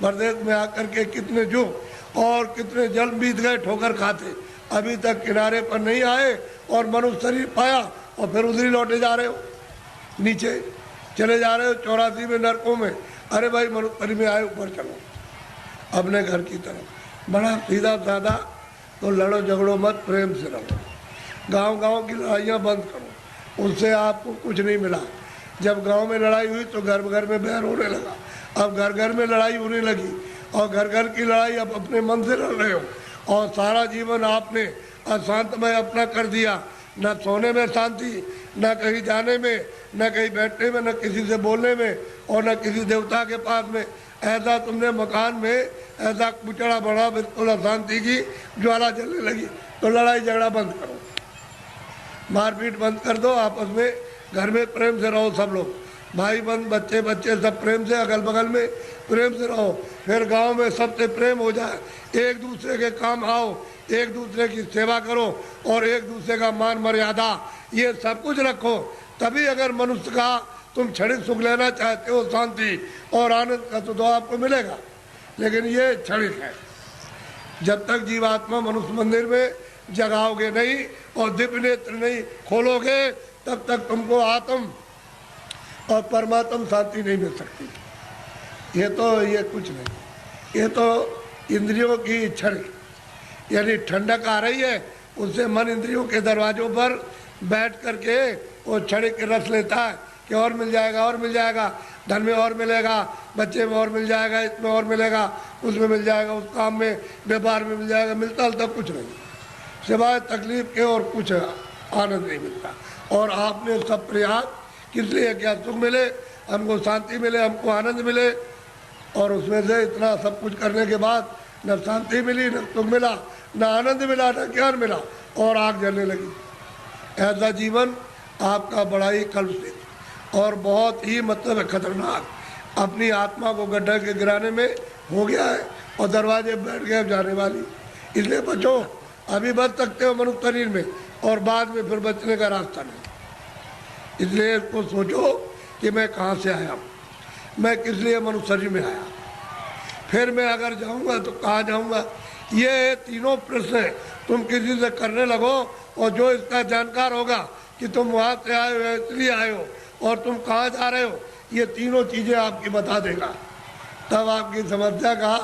परदेश में आकर के कितने जुग और कितने जन्म बीत गए ठोकर खाते, अभी तक किनारे पर नहीं आए और मनुष्य शरीर पाया और फिर उधर ही लौटे जा रहे हो, नीचे चले जा रहे हो 84 में नरकों में। अरे भाई मनुष्य शरीर में आए, ऊपर चलो अपने घर की तरफ। बड़ा सीधा साधा, तो लड़ो झगड़ो मत, प्रेम से रहो। गांव गांव की लड़ाइयाँ बंद करो, उससे आपको कुछ नहीं मिला। जब गांव में लड़ाई हुई तो घर घर में बैर होने लगा, अब घर घर में लड़ाई होने लगी, और घर घर की लड़ाई अब अपने मन से लड़ रहे हो। और सारा जीवन आपने अशांतमय अपना कर दिया, न सोने में शांति, न कहीं जाने में, न कहीं बैठने में, न किसी से बोलने में, और न किसी देवता के पास में। ऐसा तुमने मकान में ऐसा कुचड़ा बढ़ा, बिल्कुल अशांति की ज्वाला जलने लगी। तो लड़ाई झगड़ा बंद करो, मारपीट बंद कर दो, आपस में घर में प्रेम से रहो। सब लोग भाई बंद, बच्चे बच्चे सब प्रेम से, अगल बगल में प्रेम से रहो। फिर गांव में सबसे प्रेम हो जाए, एक दूसरे के काम आओ, एक दूसरे की सेवा करो, और एक दूसरे का मान मर्यादा ये सब कुछ रखो। तभी अगर मनुष्य का तुम क्षणिक सुख लेना चाहते हो, शांति और आनंद का, तो आपको मिलेगा। लेकिन ये क्षणिक है। जब तक जीवात्मा मनुष्य मंदिर में जगाओगे नहीं और दिव्य नेत्र नहीं खोलोगे, तब तक तुमको आत्म और परमात्म शांति नहीं मिल सकती। ये कुछ नहीं, ये तो इंद्रियों की क्षणिक, यानी ठंडक आ रही है, उससे मन इंद्रियों के दरवाजों पर बैठ करके वो क्षणिक रस लेता है कि और मिल जाएगा, और मिल जाएगा, धन में और मिलेगा, बच्चे में और मिल जाएगा, इसमें और मिलेगा, उसमें मिल जाएगा, उस काम में व्यापार में मिल जाएगा। मिलता तब कुछ नहीं, सिवाय तकलीफ के और कुछ आनंद नहीं मिलता। और आपने सब प्रयास किस लिए किया? सुख मिले, हमको शांति मिले, हमको आनंद मिले, और उसमें से इतना सब कुछ करने के बाद न शांति मिली, न सुख मिला, न आनंद मिला, न ज्ञान मिला, और आग जलने लगी। ऐसा जीवन आपका बड़ा ही कलुषित और बहुत ही मतलब खतरनाक, अपनी आत्मा को गड्ढे के गिराने में हो गया है, और दरवाजे बैठ गए जाने वाली। इसलिए बचो, अभी बच सकते हो मनुष्य शरीर में, और बाद में फिर बचने का रास्ता नहीं। इसलिए इसको सोचो कि मैं कहाँ से आया हूँ, मैं किस लिए मनुष्य शरीर में आया, फिर मैं अगर जाऊँगा तो कहाँ जाऊँगा। ये तीनों प्रश्न तुम किसी से करने लगो, और जो इसका जानकार होगा कि तुम वहाँ से आए हो, इसलिए आए हो, और तुम कहाँ जा रहे हो, ये तीनों चीज़ें आपकी बता देगा। तब आपकी समस्या का,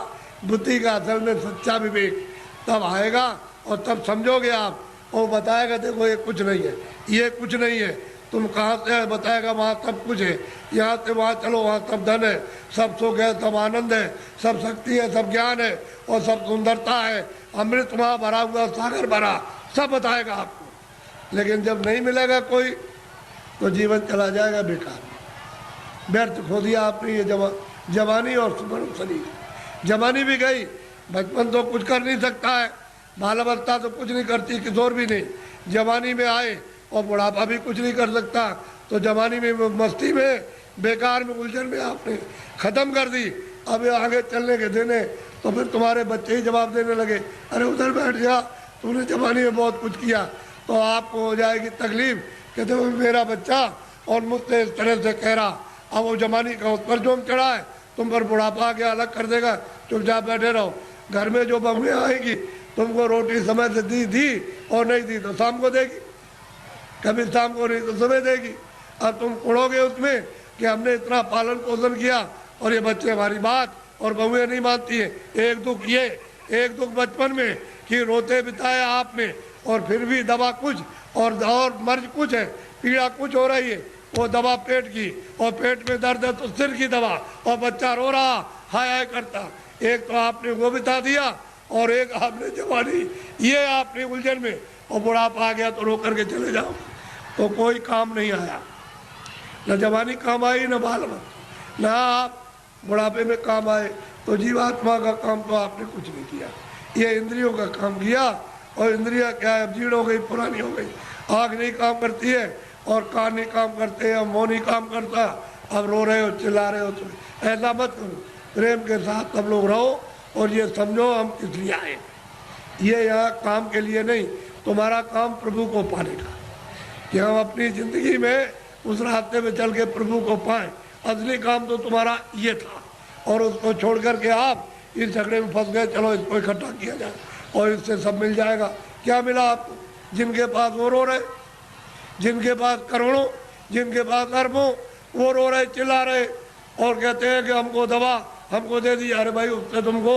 बुद्धि का असल में सच्चा विवेक तब आएगा, और तब समझोगे आप, और बताएगा देखो ये कुछ नहीं है, ये कुछ नहीं है, तुम कहाँ से है, बताएगा वहाँ सब कुछ है, यहाँ से वहाँ चलो वहाँ सब धन है, सब सुख है, सब आनंद है, सब शक्ति है, सब ज्ञान है और सब सुंदरता है, अमृत वहाँ भरा हुआ, सागर भरा, सब बताएगा आपको। लेकिन जब नहीं मिलेगा कोई तो जीवन चला जाएगा बेकार, व्यर्थ खो दिया आपने ये जवानी और सुमन शरीर। जवानी भी गई, बचपन तो कुछ कर नहीं सकता है, बाल अवस्था तो कुछ नहीं करती, किशोर भी नहीं, जवानी में आए और बुढ़ापा भी कुछ नहीं कर सकता। तो जवानी में मस्ती में बेकार में उलझन में आपने ख़त्म कर दी। अब ये आगे चलने के देने तो फिर तुम्हारे बच्चे ही जवाब देने लगे, अरे उधर बैठ जा, तूने जवानी में बहुत कुछ किया। तो आपको हो जाएगी तकलीफ, कहते हो मेरा बच्चा और मुझसे इस तरह से कह रहा, अब वो जवानी का उस पर जोम चढ़ा है, तुम पर बुढ़ापा आके अलग कर देगा, चुपचाप बैठे रहो। घर में जो बहुएं आएगी, तुमको रोटी समय से दी और नहीं दी तो शाम को देगी, कभी शाम को नहीं तो सुबह देगी। अब तुम उड़ोगे उसमें कि हमने इतना पालन पोषण किया और ये बच्चे हमारी बात और बहुएं नहीं मानती है। एक दुख ये, एक दुख बचपन में कि रोते बिताया आप में, और फिर भी दवा कुछ और मर्ज कुछ है, पीड़ा कुछ हो रही है, वो दवा पेट की, और पेट में दर्द है तो सिर की दवा, और बच्चा रो रहा हाय हाय करता। एक तो आपने वो बिता दिया और एक आपने जवानी, ये आपने उलझन में, और बुढ़ापा आ गया तो रो करके चले जाओ तो कोई काम नहीं आया, न जवानी काम आई न बाल बच्चे, ना आप बुढ़ापे में काम आए। तो जीवात्मा का काम तो आपने कुछ नहीं किया, ये इंद्रियों का काम किया। और इंद्रियां क्या है, अब जीर्ण हो गई, पुरानी हो गई, आँख नहीं काम करती है और कान नहीं काम करते हैं, मुँह नहीं काम करता। अब रो रहे हो, चिल्ला रहे हो, तो ऐसा मत करो, प्रेम के साथ सब लोग रहो और ये समझो हम किस लिए आए, ये यहाँ काम के लिए नहीं, तुम्हारा काम प्रभु को पाने का, कि हम अपनी जिंदगी में उस रास्ते में चल के प्रभु को पाएं। असली काम तो तुम्हारा ये था, और उसको छोड़ करके आप इस झगड़े में फंस गए, चलो इसको इकट्ठा किया जाए और इससे सब मिल जाएगा। क्या मिला आपको? जिनके पास वो रो रहे, जिनके पास करोड़ों, जिनके पास अरबों, वो रो रहे, चिल्ला रहे और कहते हैं कि हमको दवा हमको दे दी। अरे भाई उससे तुमको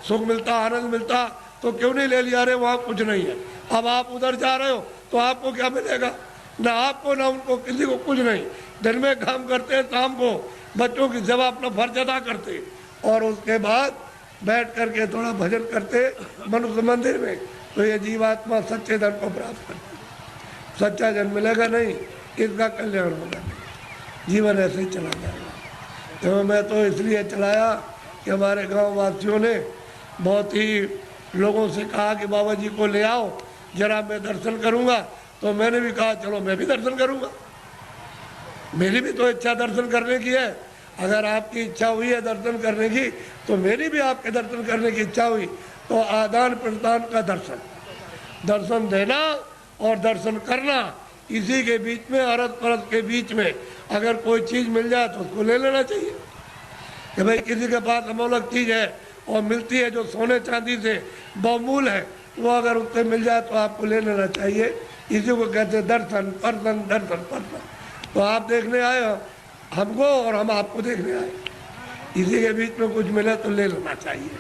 सुख मिलता, आनंद मिलता तो क्यों नहीं ले लिया? अरे वहाँ कुछ नहीं है। अब आप उधर जा रहे हो तो आपको क्या मिलेगा? ना आपको ना उनको, किसी को कुछ नहीं। दिन में काम करते हैं, शाम को बच्चों की सेवा अपना फर्ज अदा करते, और उसके बाद बैठ करके थोड़ा भजन करते मनुष्य मंदिर में, तो ये जीवात्मा सच्चे धन को प्राप्त करती। सच्चा जन मिलेगा नहीं, इसका कल्याण होगा नहीं, जीवन ऐसे ही चला जाएगा। तो मैं तो इसलिए चलाया कि हमारे गांव वासियों ने बहुत ही लोगों से कहा कि बाबा जी को ले आओ जरा, मैं दर्शन करूंगा। तो मैंने भी कहा चलो मैं भी दर्शन करूंगा, मेरी भी तो इच्छा दर्शन करने की है। अगर आपकी इच्छा हुई है दर्शन करने की तो मेरी भी आपके दर्शन करने की इच्छा हुई। तो आदान प्रदान का दर्शन, दर्शन देना और दर्शन करना, इसी के बीच में, अरस परस के बीच में अगर कोई चीज़ मिल जाए तो उसको ले लेना चाहिए। कि भाई किसी के पास अमूल्य चीज़ है और मिलती है जो सोने चांदी से बहुमूल्य है, वो अगर उससे मिल जाए तो आपको ले लेना चाहिए। इसी को कहते हैं दर्शन परसन, दर्शन परसन। तो आप देखने आए हो हमको और हम आपको देखने आए, इसी के बीच में कुछ मिले तो ले लेना चाहिए।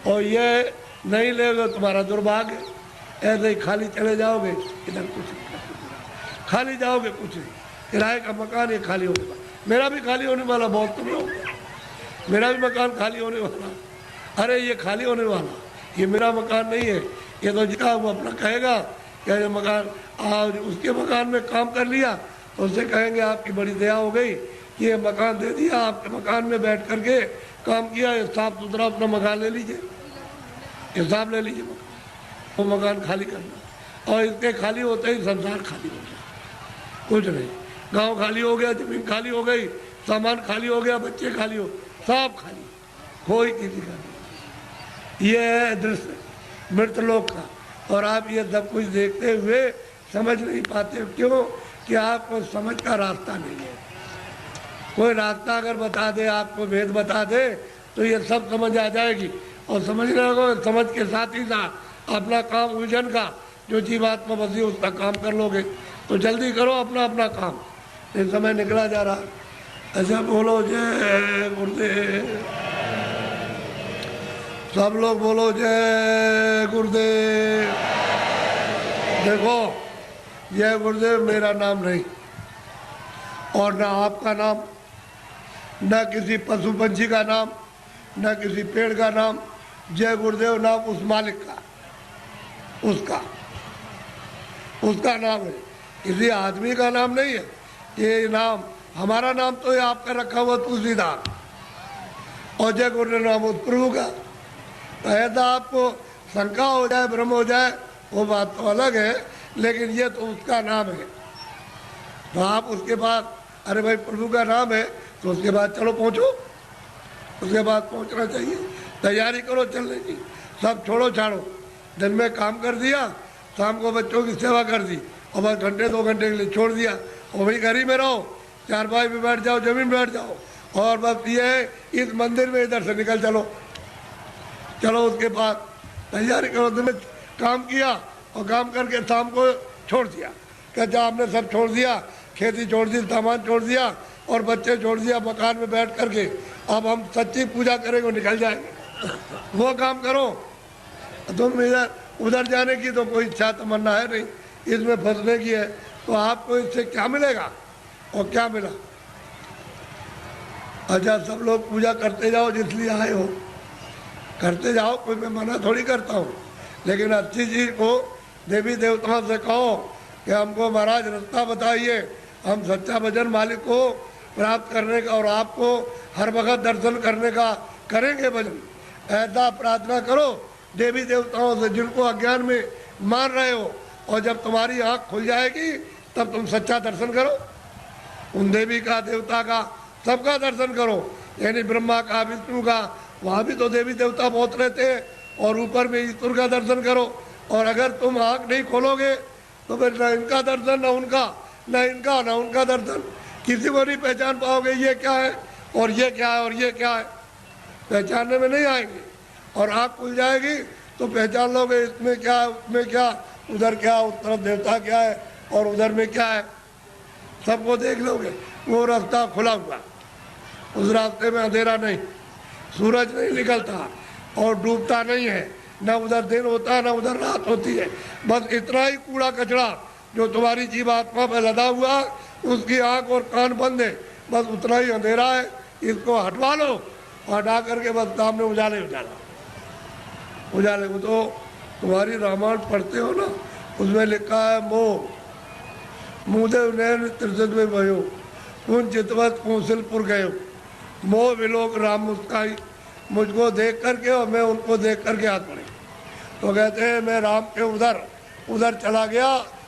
और ये नहीं लेगा तुम्हारा दुर्भाग्य, ऐसे ही खाली चले जाओगे, इधर कुछ नहीं, खाली जाओगे कुछ नहीं। किराए का मकान ये खाली होने वाला, मेरा भी खाली होने वाला, बहुत तुम लोग, मेरा भी मकान खाली होने वाला। अरे ये खाली होने वाला, ये मेरा मकान नहीं है, ये तो जिसका वो अपना कहेगा क्या ये मकान, आज उसके मकान में काम कर लिया तो उससे कहेंगे आपकी बड़ी दया हो गई, ये मकान दे दिया, आपके मकान में बैठ करके काम किया, ये साफ सुथरा अपना मकान ले लीजिए, हिसाब ले लीजिए मकान, वो मकान खाली करना। और इसके खाली होते ही संसार खाली हो गया, कुछ नहीं। गांव खाली हो गया, जमीन खाली हो गई, सामान खाली हो गया, बच्चे खाली हो, सब खाली, कोई किसी का नहीं। ये है दृश्य मृतलोक का। और आप ये सब कुछ देखते हुए समझ नहीं पाते, क्यों? कि आपको समझ का रास्ता नहीं है। कोई रास्ता अगर बता दे, आपको भेद बता दे, तो ये सब समझ आ जाएगी। और समझने लगोगे, समझ के साथ ही साथ अपना काम उलझन का जो जीवात्मा बसी उसका काम कर लोगे। तो जल्दी करो अपना अपना काम, ये समय निकला जा रहा। ऐसा बोलो जय गुरुदेव, सब लोग बोलो जय गुरुदेव। देखो जय गुरुदेव मेरा नाम नहीं, और ना आपका नाम, न किसी पशु पंछी का नाम, न किसी पेड़ का नाम। जय गुरुदेव नाम उस मालिक का, उसका नाम है, किसी आदमी का नाम नहीं है। ये नाम हमारा नाम तो ये आपका रखा हुआ तुलसीदास, और जय गुरुदेव नाम उस प्रभु का। तो ऐसा आपको शंका हो जाए, भ्रम हो जाए, वो बात तो अलग है, लेकिन ये तो उसका नाम है। तो आप उसके बाद, अरे भाई प्रभु का नाम है, तो उसके बाद चलो पहुँचो, उसके बाद पहुँचना चाहिए, तैयारी करो चलने की। सब छोड़ो छाड़ो, दिन में काम कर दिया, शाम को बच्चों की सेवा कर दी, और बस घंटे 2 घंटे के लिए छोड़ दिया, और वही घर ही में रहो, चारपाई में बैठ जाओ, जमीन बैठ जाओ, और बस ये है इस मंदिर में इधर से निकल चलो उसके बाद तैयारी करो। दिन में काम किया और काम करके शाम को छोड़ दिया, कहते आपने सब छोड़ दिया, खेती छोड़ दी, सामान छोड़ दिया, और बच्चे छोड़ दिया, मकान में बैठ करके अब हम सच्ची पूजा करेंगे, निकल जाएंगे। वो काम करो। तुम इधर उधर जाने की तो कोई इच्छा तमन्ना है नहीं, इसमें फंसने की है, तो आपको इससे क्या मिलेगा और क्या मिला? अच्छा, सब लोग पूजा करते जाओ, जिसलिए आए हो करते जाओ, कोई मैं मना थोड़ी करता हूँ, लेकिन अच्छी चीज को देवी देवताओं से कहो कि हमको महाराज रास्ता बताइए, हम सच्चा भजन मालिक को प्राप्त करने का और आपको हर वक्त दर्शन करने का करेंगे भजन। ऐसा प्रार्थना करो देवी देवताओं से जिनको अज्ञान में मान रहे हो, और जब तुम्हारी आँख खुल जाएगी तब तुम सच्चा दर्शन करो, उन देवी का, देवता का, सबका दर्शन करो। यानी ब्रह्मा का, विष्णु का, वहाँ भी तो देवी देवता बहुत रहते हैं, और ऊपर में ईश्वर का दर्शन करो। और अगर तुम आँख नहीं खोलोगे तो फिर न इनका दर्शन, न उनका, न इनका, न उनका दर्शन, किसी को नहीं पहचान पाओगे ये क्या है और ये क्या है और ये क्या है, पहचानने में नहीं आएंगे। और आँख खुल जाएगी तो पहचान लोगे, इसमें क्या है, उसमें क्या, उधर क्या, उस तरफ देवता क्या है और उधर में क्या है, सबको देख लोगे। वो रास्ता खुला हुआ, उस रास्ते में अंधेरा नहीं, सूरज नहीं निकलता और डूबता नहीं है, न उधर दिन होता है न उधर रात होती है। बस इतना ही कूड़ा कचरा जो तुम्हारी जीव आत्मा पर लदा हुआ, उसकी आंख और कान बंद है, बस उतना ही अंधेरा है। इसको हटवा लो, हटा करके बस सामने उजाले उजाले को। तो तुम्हारी रामायण पढ़ते हो ना, उसमें लिखा है मोह मुदेव नैन त्रिशत में भयो, उन चितवत कौशलपुर गयो, मोह विलोक राम मुस्काई, मुझको देख करके और मैं उनको देख करके हाथ पड़े। तो कहते हैं मैं राम के उधर चला गया,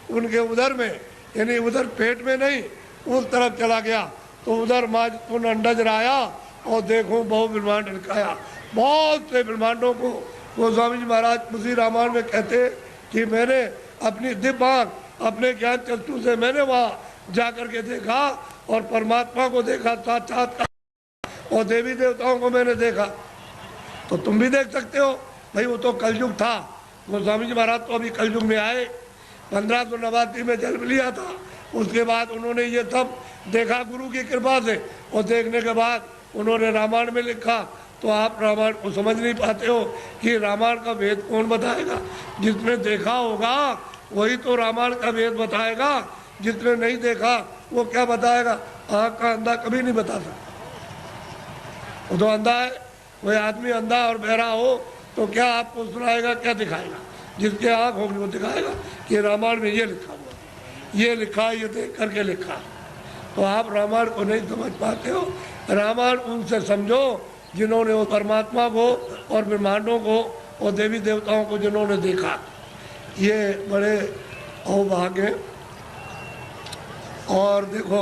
उनके उधर में, यानी उधर पेट में नहीं, उस तरफ चला गया, तो उधर माज पुन अंडज राया और देखो बहु ब्रह्मांड लिखाया। बहुत से ब्रह्मांडों को गोस्वामी जी महाराज उसी रामायण में कहते कि मैंने अपनी दिव्य आँख, अपने ज्ञान चक्षु से मैंने वहाँ जा करके देखा और परमात्मा को देखा साक्षात्कार, और देवी देवताओं को मैंने देखा। तो तुम भी देख सकते हो भाई, वो तो कलयुग था, गोस्वामी जी महाराज तो अभी कलयुग में आए, 1589 में जन्म लिया था। उसके बाद उन्होंने ये सब देखा गुरु की कृपा से, और देखने के बाद उन्होंने रामायण में लिखा। तो आप रामायण को समझ नहीं पाते हो कि रामायण का वेद कौन बताएगा? जिसने देखा होगा वही तो रामायण का वेद बताएगा, जिसने नहीं देखा वो क्या बताएगा? आँख का अंधा कभी नहीं बता सकता, वो तो अंधा है। कोई आदमी अंधा और बहरा हो तो क्या आपको सुनाएगा, क्या दिखाएगा? जिसके आँख होगी वो दिखाएगा कि रामायण में ये लिखा हुआ, ये लिखा, ये देख करके लिखा। तो आप रामायण को नहीं समझ पाते हो। रामायण उनसे समझो जिन्होंने वो परमात्मा को और ब्रह्मांडों को और देवी देवताओं को जिन्होंने देखा। ये बड़े अवभाग्य। और देखो,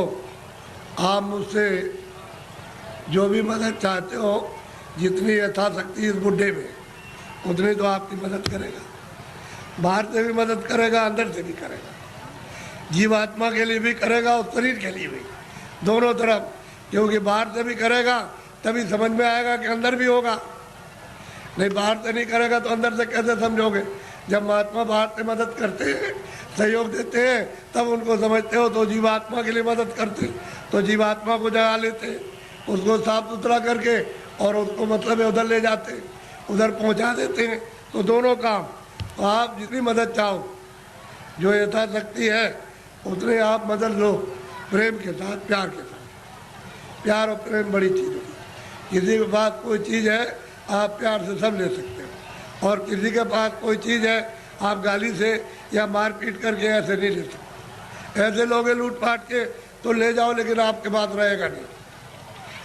आप मुझसे जो भी मदद चाहते हो, जितनी यथाशक्ति इस बुढ़े में, उतनी तो आपकी मदद करेगा। बाहर से भी मदद करेगा, अंदर से भी करेगा, जीवात्मा के लिए भी करेगा और शरीर के लिए भी, दोनों तरफ। क्योंकि बाहर से भी करेगा तभी समझ में आएगा कि अंदर भी होगा, नहीं बाहर से नहीं करेगा तो अंदर से कैसे समझोगे? जब महात्मा बाहर से मदद करते हैं, सहयोग देते हैं, तब उनको समझते हो। तो जीवात्मा के लिए मदद करते, तो जीवात्मा को जगा लेते, उसको साफ सुथरा करके और उसको मतलब है उधर ले जाते, उधर पहुंचा देते हैं। तो दोनों काम, आप जितनी मदद चाहो, जो यथाशक्ति है उतने आप मदद लो। प्रेम के साथ, प्यार के साथ। प्यार और प्रेम बड़ी चीज़ होती है। किसी के पास कोई चीज़ है आप प्यार से सब ले सकते हो, और किसी के पास कोई चीज़ है आप गाली से या मारपीट करके ऐसे नहीं ले सकते। ऐसे लोगे लूट पाट के तो ले जाओ, लेकिन आपके पास रहेगा नहीं,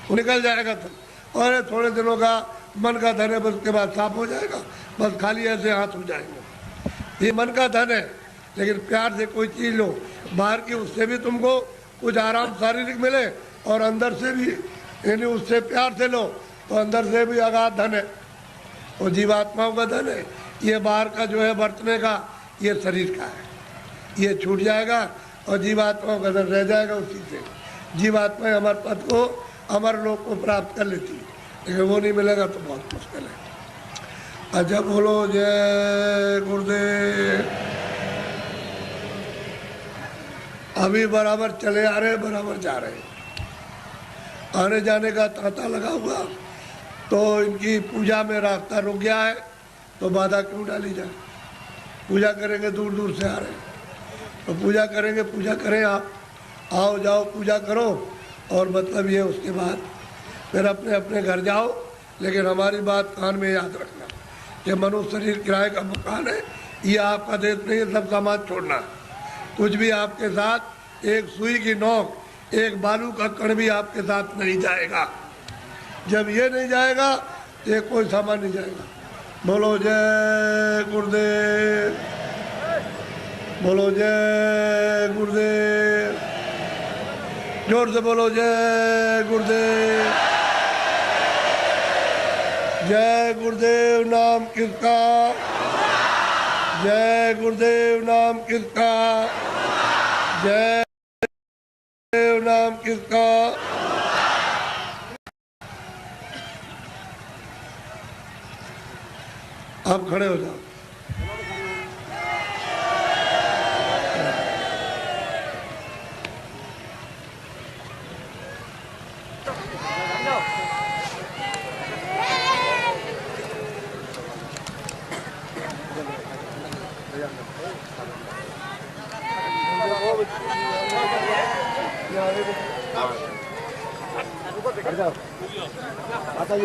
वो निकल जाएगा तो। और ये थोड़े दिनों का मन का धन है, बस उसके बाद साफ हो जाएगा, बस खाली ऐसे हाथ हो जाएंगे। ये मन का धन है, लेकिन प्यार से कोई चीज़ लो बाहर की, उससे भी तुमको कुछ आराम शारीरिक मिले, और अंदर से भी, यानी उससे प्यार से लो तो अंदर से भी अगाध धन है, और जीवात्माओं का धन है। ये बाहर का जो है बरतने का, ये शरीर का है, ये छूट जाएगा और जीवात्माओं का धन रह जाएगा। उसी से जीवात्माएं अमर पद को, अमर लोक को प्राप्त कर लेती है, लेकिन वो नहीं मिलेगा तो बहुत मुश्किल है। अच्छा बोलो जय गुरुदेव। अभी बराबर चले आ रहे, बराबर जा रहे हैं, आने जाने का तांता लगा हुआ, तो इनकी पूजा में रास्ता रुक गया है, तो बाधा क्यों डाली जाए। पूजा करेंगे, दूर दूर से आ रहे हैं तो पूजा करेंगे, पूजा करें आप, आओ जाओ पूजा करो, और मतलब ये उसके बाद फिर अपने अपने घर जाओ। लेकिन हमारी बात कान में याद रखना कि मनुष्य शरीर किराए का मकान है, ये आपका देश नहीं है, सब सामान छोड़ना। कुछ भी आपके साथ, एक सुई की नोक, एक बालू का कण भी आपके साथ नहीं जाएगा। जब ये नहीं जाएगा तो ये कोई सामान नहीं जाएगा। बोलो जय गुरुदेव, बोलो जय गुरुदेव, जोर से बोलो जय गुरुदेव। जय गुरुदेव नाम किसका, जय गुरुदेव नाम किसका, जय गुरुदेव नाम किसका। आप खड़े हो जाओ।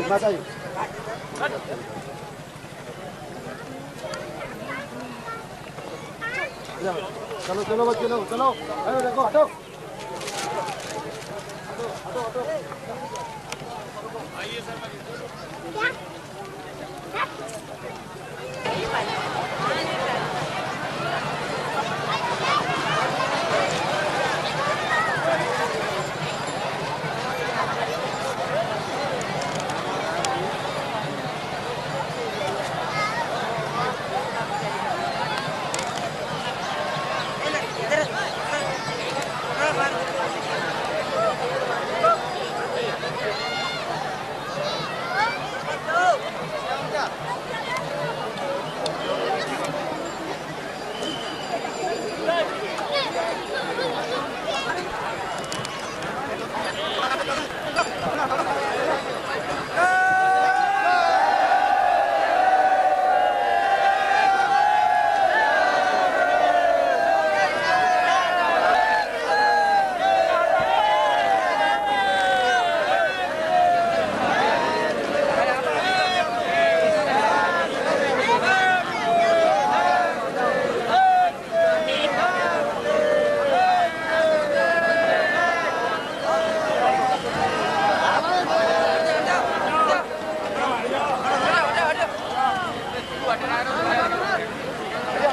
बताइए चलो चलो बच्चे लोग चलो, अरे देखो हटो हटो हटो। आइए सर।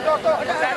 Go, go, go.